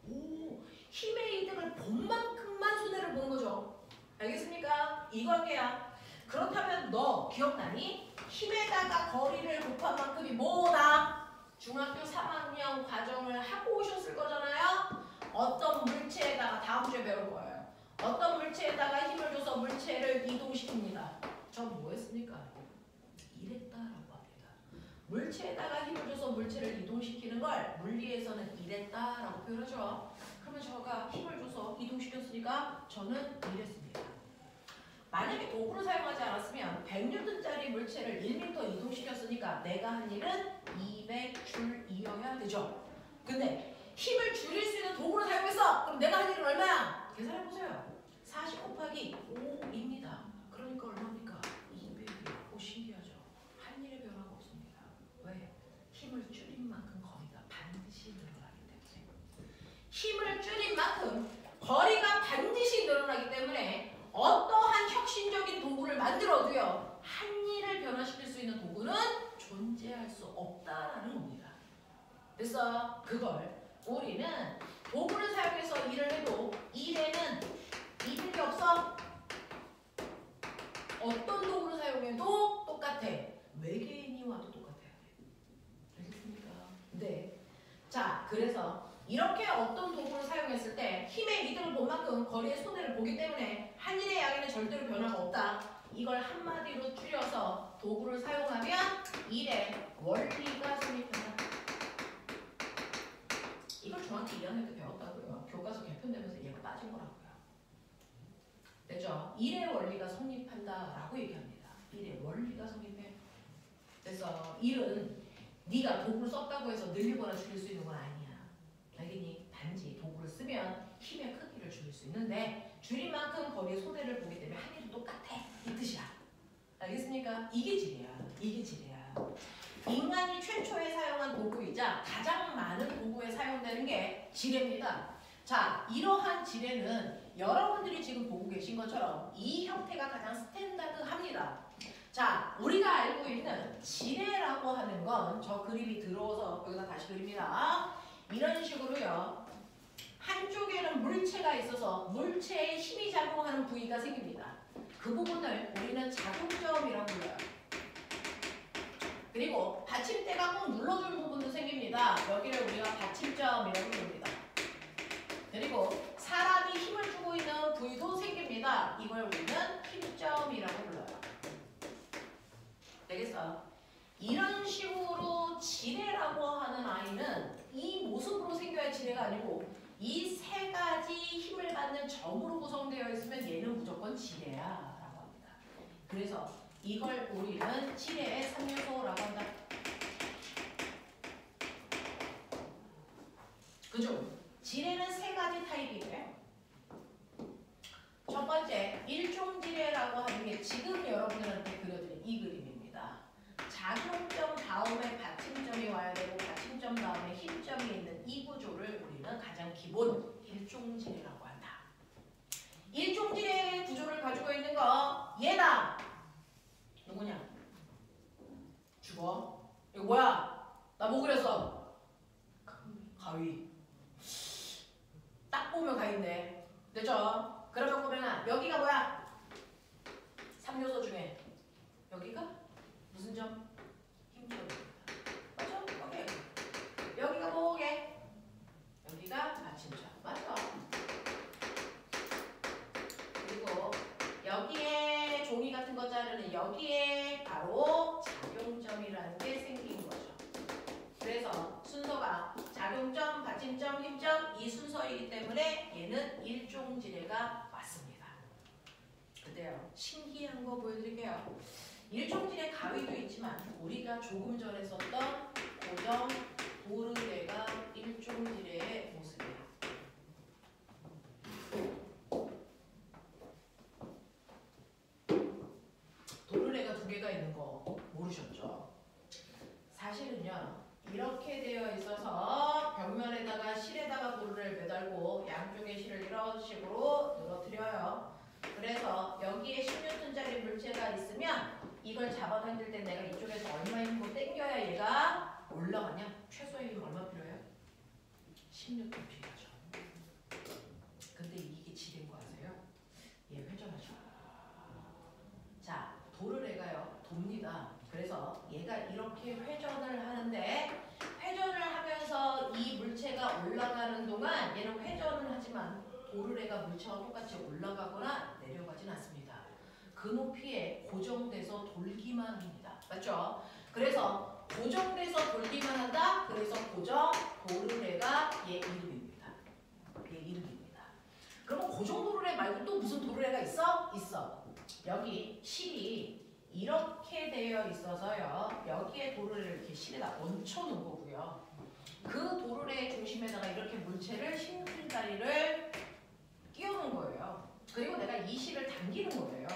S1: 오, 힘의 이득을 본 만큼만 손해를 보는 거죠. 알겠습니까? 이 관계야. 그렇다면 너 기억나니? 힘에다가 거리를 곱한 만큼이 뭐다? 중학교 3학년 과정을 하고 오셨을 거잖아요. 어떤 물체에다가 다음 주에 배울 거예요. 어떤 물체에다가 힘을 줘서 물체를 이동시킵니다. 전 뭐 했습니까? 이랬다라고 합니다. 물체에다가 힘을 줘서 물체를 이동시키는 걸 물리에서는 이랬다라고 표현하죠. 그러면 저가 힘을 줘서 이동시켰으니까 저는 이랬습니다. 만약에 도구를 사용하지 않았으면 100N짜리 물체를 1m 이동시켰으니까 내가 한 일은 200줄이어야 되죠. 근데 힘을 줄일 수 있는 도구를 사용했어. 그럼 내가 한 일은 얼마야? 계산해보세요. 40 곱하기 5입니다. 그러니까 얼마입니까? 200이요. 오, 신기하죠? 한 일의 변화가 없습니다. 왜? 힘을 줄인 만큼 거리가 반드시 늘어나기 때문에. 힘을 줄인 만큼 거리가 반드시 늘어나기 때문에 어떠한 혁신적인 도구를 만들어도요, 한 일을 변화시킬 수 있는 도구는 존재할 수 없다라는 겁니다. 그래서 그걸 우리는 도구를 사용해서 일을 해도 일에는 이득이 없어. 어떤 도구를 사용해도 똑같아. 외계인이 와도 똑같아야 돼. 알겠습니까? 네. 자, 그래서 이렇게 어떤 도구를 사용했을 때 힘의 이득을 본 만큼 거리의 손해를 보기 때문에 한 일의 양에는 절대로 변화가 없다. 이걸 한마디로 줄여서 도구를 사용하면 일의 원리가 성립한다. 이걸 중학교 2학년 때 배웠다고요. 교과서 개편되면서 얘가 빠진 거라고요. 됐죠? 일의 원리가 성립한다라고 얘기합니다. 일의 원리가 성립해. 그래서 일은 네가 도구를 썼다고 해서 늘리거나 줄일 수 있는 건 아니야. 알겠니? 단지 도구를 쓰면 힘의 크기를 줄일 수 있는데 줄인 만큼 거리의 손해를 보기 때문에 한 일은 똑같아. 이 뜻이야. 알겠습니까? 이게 지뢰야. 이게 지뢰야. 인간이 최초에 사용한 도구이자 가장 많은 도구에 사용되는 게 지뢰입니다. 자, 이러한 지뢰는 여러분들이 지금 보고 계신 것처럼 이 형태가 가장 스탠다드합니다. 자, 우리가 알고 있는 지뢰라고 하는 건 저 그림이 들어서 여기다 다시 그립니다. 이런 식으로요. 한쪽에는 물체가 있어서 물체에 힘이 작용하는 부위가 생깁니다. 그 부분을 우리는 작용점이라고 불러요. 그리고 받침대가 꼭 눌러주는 부분도 생깁니다. 여기를 우리가 받침점이라고 부릅니다. 그리고 사람이 힘을 주고 있는 부위도 생깁니다. 이걸 우리는 힘점이라고 불러요. 되겠어? 이런 식으로 지뢰라고 하는 아이는 이 모습으로 생겨야 지뢰가 아니고 이 세 가지 힘을 받는 점으로 구성되어 있으면 얘는 무조건 지뢰야 라고 합니다. 그래서 이걸 우리는 지뢰의 3요소라고 한다. 그죠? 지뢰는 세 가지 타입이고요. 첫 번째, 일종지뢰라고 하는 게 지금 여러분들한테 그려드린 이 그림입니다. 작용점 다음에 받침점이 와야 되고 받침점 다음에 힘점이 있는 이 구조를 우리는 가장 기본 일종지뢰라고 한다. 일종지뢰의 구조를 가지고 있는 거 얘다. 누구냐? 죽어? 이거 뭐야? 나 뭐 그렸어? 가위. 딱 보면 가위인데. 됐죠? 그러면 보면은 여기가 뭐야? 3요소 중에 여기가 무슨 점? 힘점입니다. 맞죠? 오케이. 여기가 뭐게? 여기가 받침점. 맞죠? 그리고 여기에 종이 같은 거 자르는 여기에 바로 작용점이라는 게 생긴 거죠. 그래서 순서가 작용점, 받침점, 힘점 이 순서이기 때문에 얘는 일종지뢰가 맞습니다. 근데요, 신기한 거 보여드릴게요. 일종지뢰 가위도 있지만 우리가 조금 전에 썼던 고정 도르래가 일종지뢰의 모습이에요. 도르래가 두 개가 있는 거 모르셨죠? 사실은요, 이렇게 되어 있어서 벽면에다가 실에다가 도르래를 매달고 양쪽에 실을 이런 식으로 늘어뜨려요. 그래서 여기에 10N짜리 물체가 있으면 이걸 잡아당길 때 내가 이쪽에서 얼마 힘으로 당겨야 얘가 올라가냐? 최소의 힘 얼마 필요해요? 16톤 필요하죠. 근데 이게 지된 거 아세요? 얘 회전하죠. 자, 돌을 얘가요 돕니다. 그래서 얘가 이렇게 회전을 하는데 회전을 하면서 이 물체가 올라가는 동안 얘는 회전을 하지만 돌을 얘가 물체와 똑같이 올라가거나 내려가진 않습니다. 그 높이에 고정돼서 돌기만 합니다. 맞죠? 그래서 고정돼서 돌기만 한다. 그래서 고정 도르래가 얘 이름입니다. 얘 이름입니다. 그러면 고정 도르래 말고 또 무슨 도르래가 있어? 있어. 여기 실이 이렇게 되어 있어서요. 여기에 도르래를 이렇게 실에다 얹혀놓은 거고요. 그 도르래의 중심에다가 이렇게 물체를 싱글다리를 끼워놓은 거예요. 그리고 내가 이 실을 당기는 거예요.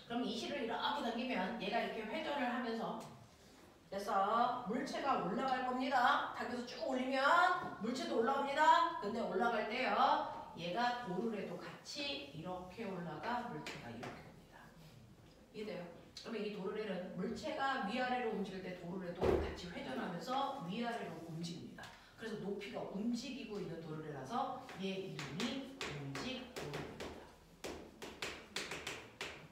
S1: 그럼 이 실을 이렇게 당기면 얘가 이렇게 회전을 하면서 그래서 물체가 올라갈 겁니다. 당겨서 쭉 올리면 물체도 올라갑니다. 근데 올라갈 때요. 얘가 도르래도 같이 이렇게 올라가 물체가 이렇게 옵니다. 이해돼요? 그러면 이 도르래는 물체가 위아래로 움직일 때 도르래도 같이 회전하면서 위아래로 움직입니다. 그래서 높이가 움직이고 있는 도르래라서 얘 이름이 움직 도르래입니다.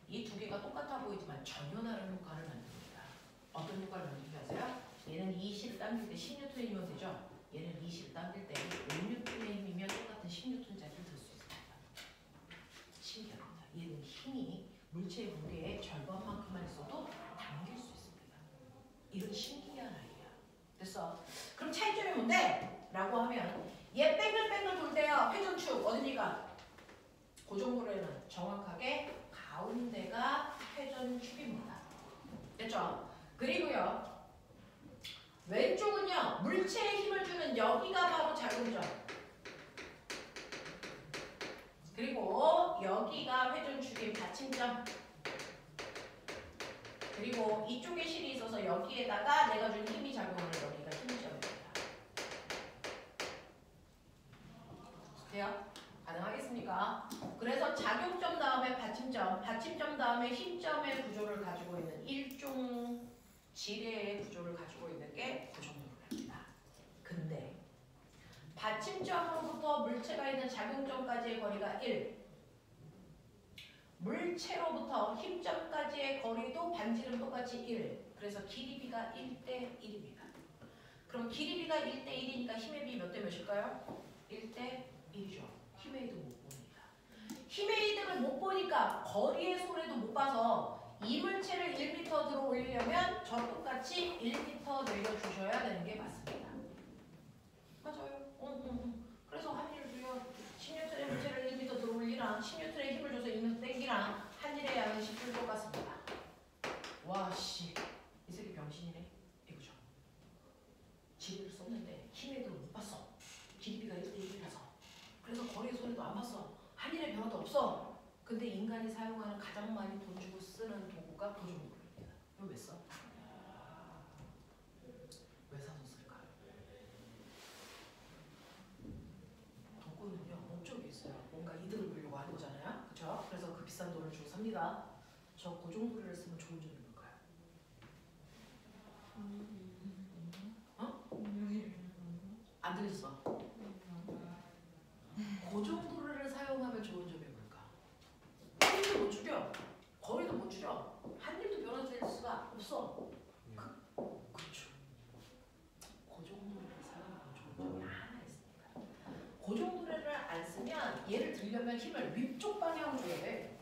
S1: 이 두 개가 똑같아 보이지만 전혀 다른 효과를 만듭니다. 어떤 효과를 만드는지 아세요? 얘는 이 실을 당길 때 10N의 힘이면 되죠? 얘는 이 실을 당길 때 5N의 힘이면 똑같은 10N짜리를 들 수 있습니다. 신기합니다. 얘는 힘이 물체의 무게의 절반만큼만 있어도 당길 수 있습니다. 이건 신기한 아이야. 됐어? 그럼 차이점이 뭔데? 라고 하면 얘 뺑글뺑글 돌 때요. 회전축 어디니까? 고정도로에는 정확하게 가운데가 회전축입니다. 됐죠? 그리고요. 왼쪽은요. 물체에 힘을 주는 여기가 바로 작용점. 그리고 여기가 회전축의 받침점. 그리고 이쪽에 실이 있어서 여기에다가 내가 준 힘이 작용을 여기가 힘점입니다. 돼요? 가능하겠습니까? 그래서 작용점 다음에 받침점, 받침점 다음에 힘점의 구조를 가지고 있는 일종 지뢰의 구조를 가지고 있는 게 고정도로입니다. 근데 받침점으로부터 물체가 있는 작용점까지의 거리가 1. 물체로부터 힘점까지의 거리도 반지름 똑같이 1. 그래서 길이비가 1대 1입니다. 그럼 길이비가 1대 1이니까 힘의 비 몇 대 몇일까요? 1대 1이죠. 힘의 이득 못 봅니다. 힘의 이득을 못 보니까 거리의 손해도 못 봐서 이 물체를 1m 들어 올리려면 저 똑같이 1m 내려주셔야 되는 게 맞습니다. 맞아요. 그래서 한 일을 줘요. 10N의 물체를 1m 들어 올리랑 10N의 힘을 줘서 2m 땡기랑 한 일의 양은 10줄 똑같습니다. 와 씨, 이 새끼 병신이네. 이거죠. 지뢰를 썼는데 힘의 이득을 못 봤어. 길이비가 1대 1이라서. 그래서 거리의 손해도 안 봤어. 한 일의 변화도 없어. 근데 인간이 사용하는 가장 많이 돈 주고 쓰는 도구가 고정도로입니다. 이거 왜 써? 왜 사서 쓸까요? 도구는요 목적이 있어요. 뭔가 이득을 보려고 하는 거잖아요. 그렇죠? 그래서 그 비싼 돈을 주고 삽니다. 저 고정도로를 쓰면 좋은 점이 뭘까요? 안 들렸어. 고정도로를 사용하면 좋은 점이 뭘까? 힘도 못 줄여. 거리도 못 줄여. 한 입도 변화될 수가 없어. 그렇죠. 고정도로를 사용하면 좋은 점이 하나 있습니다. 고정도로를 안 쓰면 얘를 들려면 힘을 위쪽 방향으로 줘야 돼.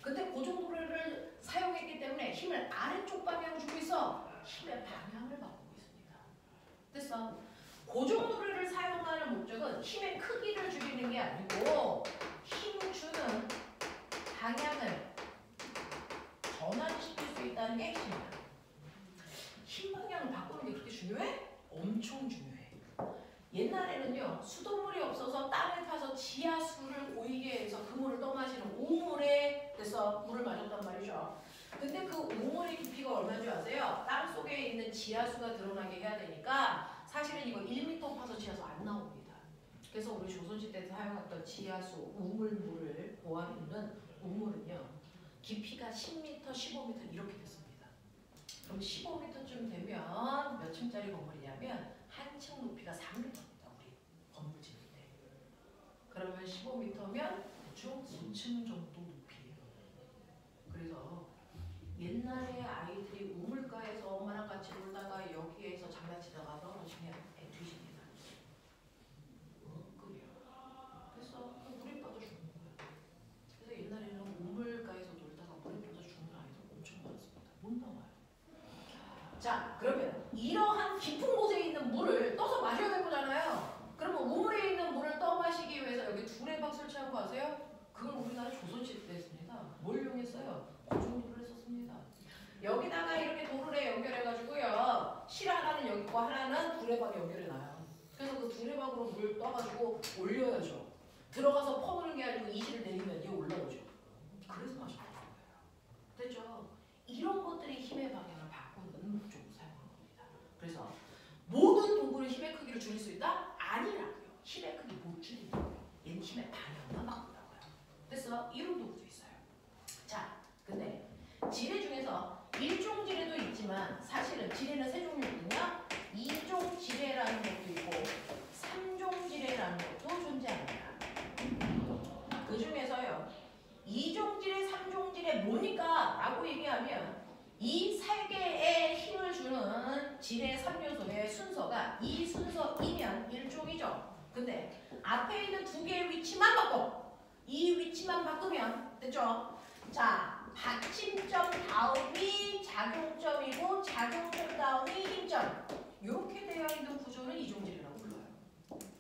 S1: 근데 고정도로를 사용했기 때문에 힘을 아래쪽 방향으로 주고 있어. 힘의 방향을 바꾸고 있습니다. 됐어? 고정도로를 사용하는 목적은 힘의 크기를 줄이는 게 아니고 힘 주는 방향을 전환시킬 수 있다는 게 핵심이야. 힘 방향을 바꾸는 게 그렇게 중요해? 엄청 중요해. 옛날에는요 수돗물이 없어서 땅을 파서 지하수를 고이게 해서 그 물을 떠마시는 오물에 그래서 물을 마셨단 말이죠. 근데 그 오물의 깊이가 얼마인 줄 아세요? 땅 속에 있는 지하수가 드러나게 해야 되니까 사실은 이거 1m 파서 지하수 안 나옵니다. 그래서 우리 조선시대에 사용했던 지하수 우물물을 보아있는 우물은요 깊이가 10m, 15m 이렇게 됐습니다. 그럼 15m쯤 되면 몇 층짜리 건물이냐면 한 층 높이가 3m입니다. 우리 건물 짓을 때. 그러면 15m면 대충 9층 정도 높이에요. 그래서 옛날에 아이들이 우물가에서 엄마랑 같이 놀다가 여기에서 장난치다가 떨어지면 애 뒤집니다. 그래요. 그래서 물에 빠져 죽는 거야. 그래서 옛날에는 우물가에서 놀다가 물에 빠져 죽는 아이들 엄청 많았습니다. 못 나와요. 자, 그러면 이러한 깊은 곳에 있는 물을 떠서 마셔야 될 거잖아요. 그러면 우물에 있는 물을 떠 마시기 위해서 여기 두레박 설치한 거 아세요? 그걸 우리나라 조선시대 때 했습니다. 뭘 이용했어요? 고정도를 했었습니다. 여기다가 이렇게 도르래 연결해가지고요. 실 하나는 여기 있고 하나는 두레박에 연결해놔요. 그래서 그 두레박으로 물 떠가지고 올려야죠. 들어가서 퍼부는 게 아니고 이 실을 내리면 이게 올라오죠. 그래서 마셨던 거예요. 됐죠? 이런 것들이 힘의 방향을 바꾸는 목적으로 사용한 겁니다. 그래서 모든 도구는 힘의 크기를 줄일 수 있다? 아니라고요. 힘의 크기 못 줄인다고요. 얘는 힘의 방향만 바꾼다고요. 그래서 이런 도구도 있어요. 자, 근데 지뢰 중에서 일종 지뢰도 있지만 사실은 지뢰는 세 종류거든요. 2종 지뢰라는 것도 있고 3종 지뢰라는 것도 존재합니다. 그 중에서요. 2종 지뢰, 3종 지뢰 뭡니까? 라고 얘기하면 이 세 개의 힘을 주는 지뢰 3요소의 순서가 이 순서이면 1종이죠. 근데 앞에 있는 두 개의 위치만 바꿔. 이 위치만 바꾸면 됐죠? 자, 받침점 다음이 작용점이고 작용점 다음이 힘점. 이렇게 되어 있는 구조는 이종지뢰라고 불러요.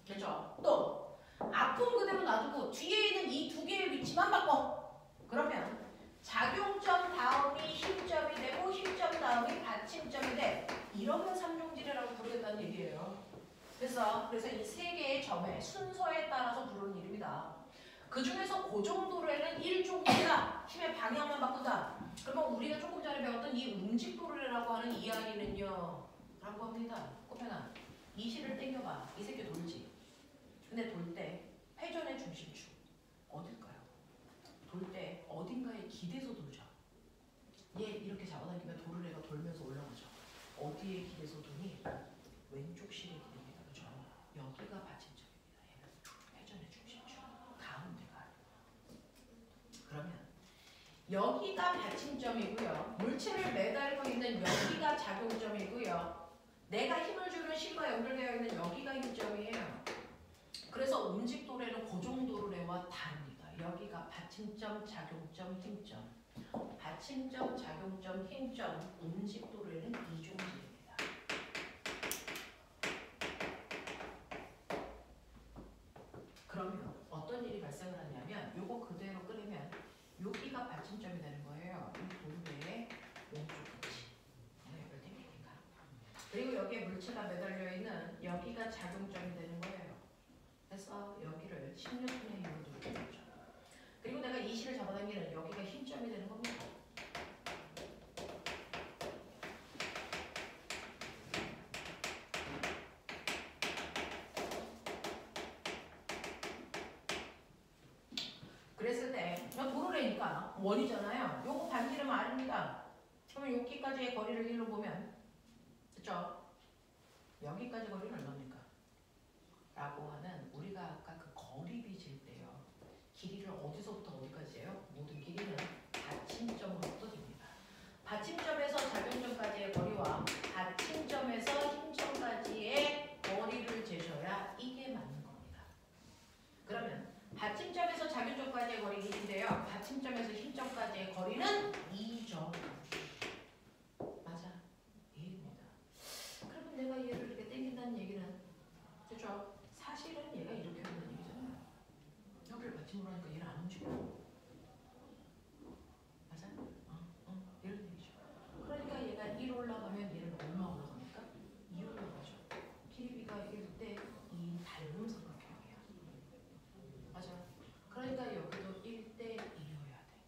S1: 됐죠? 또 아픔 그대로 놔두고 뒤에 있는 이 두 개의 위치만 바꿔. 그러면 작용점 다음이 힘점이 되고 힘점 다음이 받침점이 돼. 이러면 삼종지뢰라고 부르겠다는 얘기예요. 그래서 이 세 개의 점의 순서에 따라서 부르는 이름이다. 그 중에서 고정도래는 1종지뢰다. 힘의 방향만 바꾼다. 그러면 우리가 조금 전에 배웠던 이 움직도래라고 하는 이야기는요. 라고 합니다. 꽃편아, 이 실을 당겨봐. 이 새끼 돌지. 근데 돌 때 회전의 중심축 어딜까요? 돌 때 어딘가에 기대서 돌죠. 얘 이렇게 잡아당기면 도르래가 돌면서 올라가죠. 어디에 기대서 도니? 왼쪽 실에 기대입니다. 그죠? 여기가 받침점입니다. 얘는 회전의 중심축. 가운데가. 그러면 여기가 받침점이고요. 물체를 매달고 있는 여기가 작용점이고요. 내가 힘을 주는 실과 연결되어 있는 여기가 힘점이에요. 그래서 움직도래는 고정도래와 다릅니다. 여기가 받침점, 작용점, 힘점. 받침점, 작용점, 힘점, 움직도래는 이종지입니다. 그러면 어떤 일이 발생을 하냐면 요거 그대로 끓이면 여기가 받침점이 되는 거예요. 이 도르래의 왼쪽 끝이. 연결되니까. 그리고 여기에 물체가 매달려 있는 여기가 작용점이 되는 거예요. 그래서 여기를 16분의 1로 누르는 거죠. 그리고 내가 이 실을 잡아당기는 여기가 힘점이 되는 겁니다. 그랬을 때 도르래니까 원이잖아요. 요거 반지름 R입니다. 그러면 여기까지의 거리를 1로 보면 그쵸? 여기까지 거리는 얼마입니까? 라고 하는 우리가 아까 그 거리 빚일 때요. 길이를 어디서부터 어디까지예요? 모든 길이는 받침점으로부터 됩니다. 받침점에서 작용점까지의 거리와 받침점에서 힘점까지의 거리를 재셔야 이게 맞는 겁니다. 그러면 받침점에서 작용점까지의 거리 1인데요. 받침점에서 힘점까지의 거리는 2점. 맞아. 1입니다. 그러면 내가 얘를 이렇게 당긴다는 얘기는 그렇죠? 사실은 얘가 이렇게 한다는 얘기잖아요. 여기를 받침으로 하니까 얘를 안 움직여. 맞아? 이런 얘기죠. 그러니까 얘가 1 올라가면 얘는 얼마 올라갑니까? 2 올라가죠. 길이가 1 대 2 닮은 삼각형이야. 맞아. 그러니까 여기도 1대 1이어야 돼.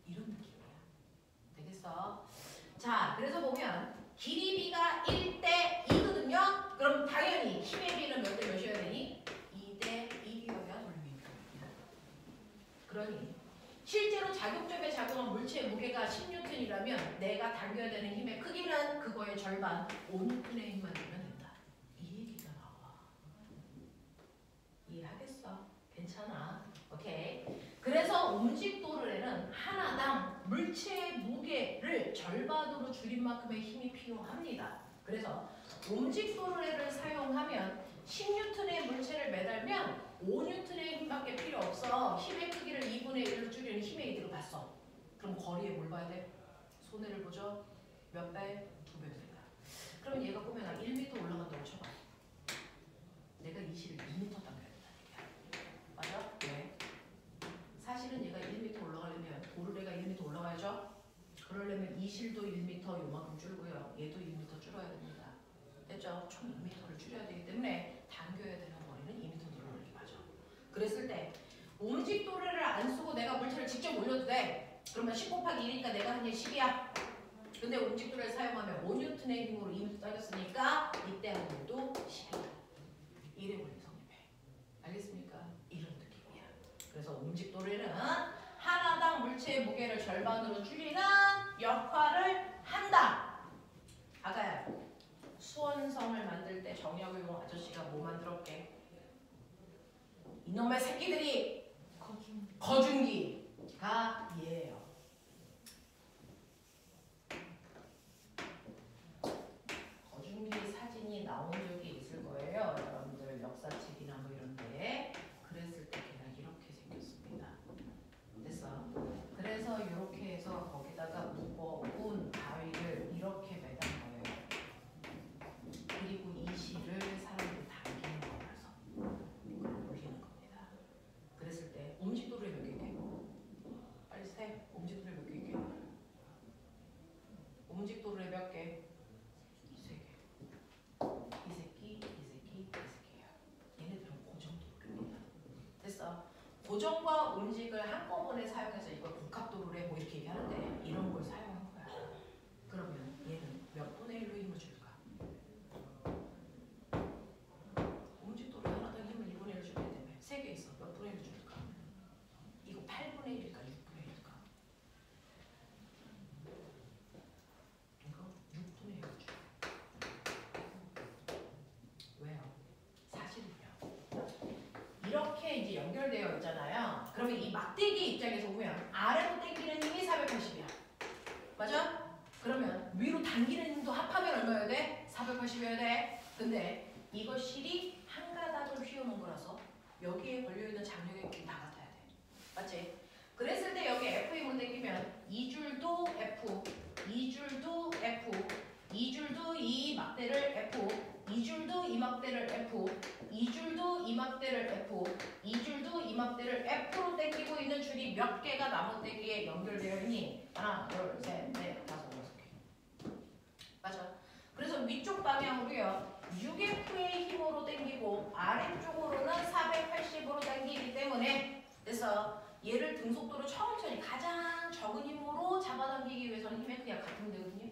S1: 이런 느낌이야. 되겠어? 자, 그래서 보면 길이비가 1대 2거든요. 그럼 당연히 힘의 비는 몇 대 몇이어야 되니? 2대 1이어야 돌립니다. 그러니 실제로 작용점에 작용한 물체의 무게가 10N 10N이라면 내가 당겨야 되는 힘의 크기는 그거의 절반 5N의 힘만 주면 된다. 이 얘기가 나와. 이해하겠어? 괜찮아. 오케이. 그래서 움직도르래는 하나당 물체의 무게를 절반으로 줄인 만큼의 힘이 필요합니다. 그래서 움직도르래를 사용하면 10N의 물체를 매달면 5N의 힘밖에 필요 없어. 힘의 크기를 2분의 1로 줄이는 힘의 이득을 봤어. 그럼 거리에 뭘 봐야 돼? 손해를 보죠? 몇 배? 2배 된다. 그럼 얘가 보면 1m 올라간다고 쳐봐. 내가 이 실을 2m 당겨야 된다. 맞아? 왜? 사실은 얘가 1m 올라가려면 도르래가 1m 올라가야죠? 그러려면 이 실도 1m 요만큼 줄고요. 얘도 1m 줄어야 됩니다. 됐죠? 총 2m를 줄여야 되기 때문에 당겨야 되는 거리는 2m 늘어나는 게 맞아. 그랬을 때 움직도르래를 안 쓰고 내가 물체를 직접 올려도 돼. 그러면 10 곱하기 1이니까 내가 한 게 10이야. 근데 움직도르래를 사용하면 5N의 힘으로 2m 당겼으니까 이때 하는 것도 10이야. 1의 원리 성립해. 알겠습니까? 이런 느낌이야. 그래서 움직도르래는 하나당 물체의 무게를 절반으로 줄이는 역할을 한다. 아가야, 수원성을 만들 때 정약용 아저씨가 뭐 만들었게? 이놈의 새끼들이 거중기가 얘예요. 거중기 사진이 나온 적이 있을 거예요. 여러분들 역사책이나 뭐 이런데. 그랬을 때 걔가 이렇게 생겼습니다. 됐어? 그래서 이렇게 해서 거기다가 무거운 바위를 이렇게 매단 거예요. 그리고 이 실을 사람들이 당기는 거라서 이걸 올리는 겁니다. 그랬을 때 움직도르래 몇 개 있게? 빨리 세. 움직도르래 몇 개 있게? 움직도르래 몇 개? 3개. 이 새끼, 이 새끼, 이 새끼야. 얘네들은 고정도르래입니다. 됐어? 고정과 움직을 한꺼번에 사용해서 이걸 복합도르래 뭐 이렇게 얘기하는데 이런 걸 사용한 거야. 그러면 얘는 몇 분의 1로 힘을 줄까? 움직도르래 하나당 힘을 2분의 1로 줄게 되면 3개 있어. 몇 분의 1로 줄까? 이거 8분의 1일까? 6분의 1일까? 이거 6분의 1로 줄까? 왜요? 사실은요. 이렇게 이제 연결되어 있잖아요. 그러면 이 막대기 입장에서 보면 아래로 당기는 힘이 480이야. 맞아? 그러면 위로 당기는 힘도 합하면 얼마여야 돼? 480이어야 돼. 근데 이거 실이 한 가닥을 휘어놓은 거라서 여기에 걸려있는 장력의 힘이 다 같아야 돼. 맞지? 그랬을 때 여기 F 힘을 당기면 이 줄도 F, 이 줄도 F, 이 줄도 이 막대를 F, 이 줄도 이 막대를 F, 이 줄도 이 막대를 F, 이 줄도 이 막대를 F로 당기고 있는 줄이 몇 개가 나무대기에 연결되어 있니? 하나, 둘, 셋, 넷, 다섯, 6개. 맞아. 그래서 위쪽 방향으로요. 6F의 힘으로 당기고 아래쪽으로는 480으로 당기기 때문에 그래서 얘를 등속도로 천천히 가장 적은 힘으로 잡아당기기 위해서는 힘의 크기가 같으면 되거든요.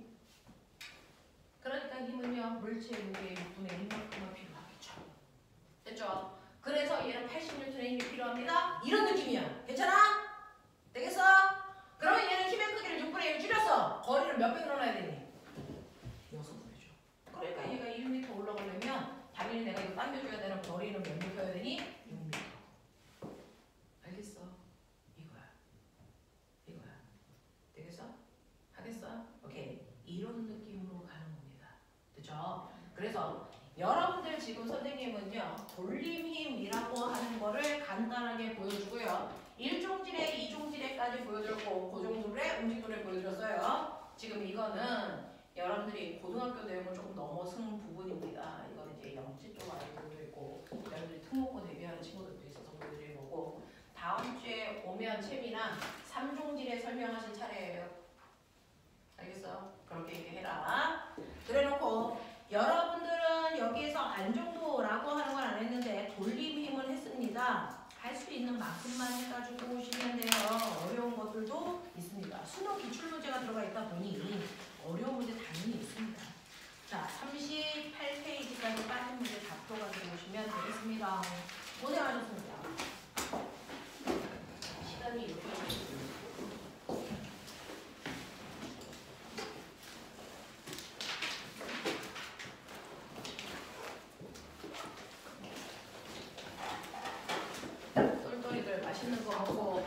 S1: 그러니까 힘은요. 물체의 무게의 6분의 1만큼은 필요하겠죠. 됐죠? 그래서 얘는 80N의 힘이 필요합니다. 이런 느낌이야. 괜찮아? 되겠어? 그러면 얘는 힘의 크기를 6분의 1 줄였어. 거리를 몇 배 늘어나야 되니? 6배죠. 그러니까 얘가 1m 올라가려면 당연히 내가 이거 당겨줘야 되는 거리는 몇 m여야 되니? 6m. 알겠어? 이거야. 이거야. 되겠어? 하겠어? 오케이. 이런 느낌으로 가는 겁니다. 됐죠? 그래서 여러분들 지금 선생님은요. 돌림힘이라고 하는 거를 간단하게 보여주고요. 1종질에 2종질에까지 보여드렸고 고정도르래, 움직도르래 보여드렸어요. 지금 이거는 여러분들이 고등학교 내용을 조금 넘어선 부분입니다. 이거는 이제 영지 쪽 아이들도 있고 여러분들이 특목고 대비하는 친구들도 있어서 보여드리는 거고 다음 주에 오면 채미나 3종질에 설명하실 차례예요. 알겠어? 그렇게 얘기해라. 그래놓고 여러분들은 여기에서 안정도라고 하는 건 안 했는데 돌림 힘을 했습니다. 할 수 있는 만큼만 해가지고 오시면 돼요. 어려운 것들도 있습니다. 수능 기출문제가 들어가 있다 보니 어려운 문제 당연히 있습니다. 자, 38페이지까지 빠진 문제 다 풀어가지고 오시면 되겠습니다. 고생하셨습니다. 시간이 이렇게 맛있는 거 먹고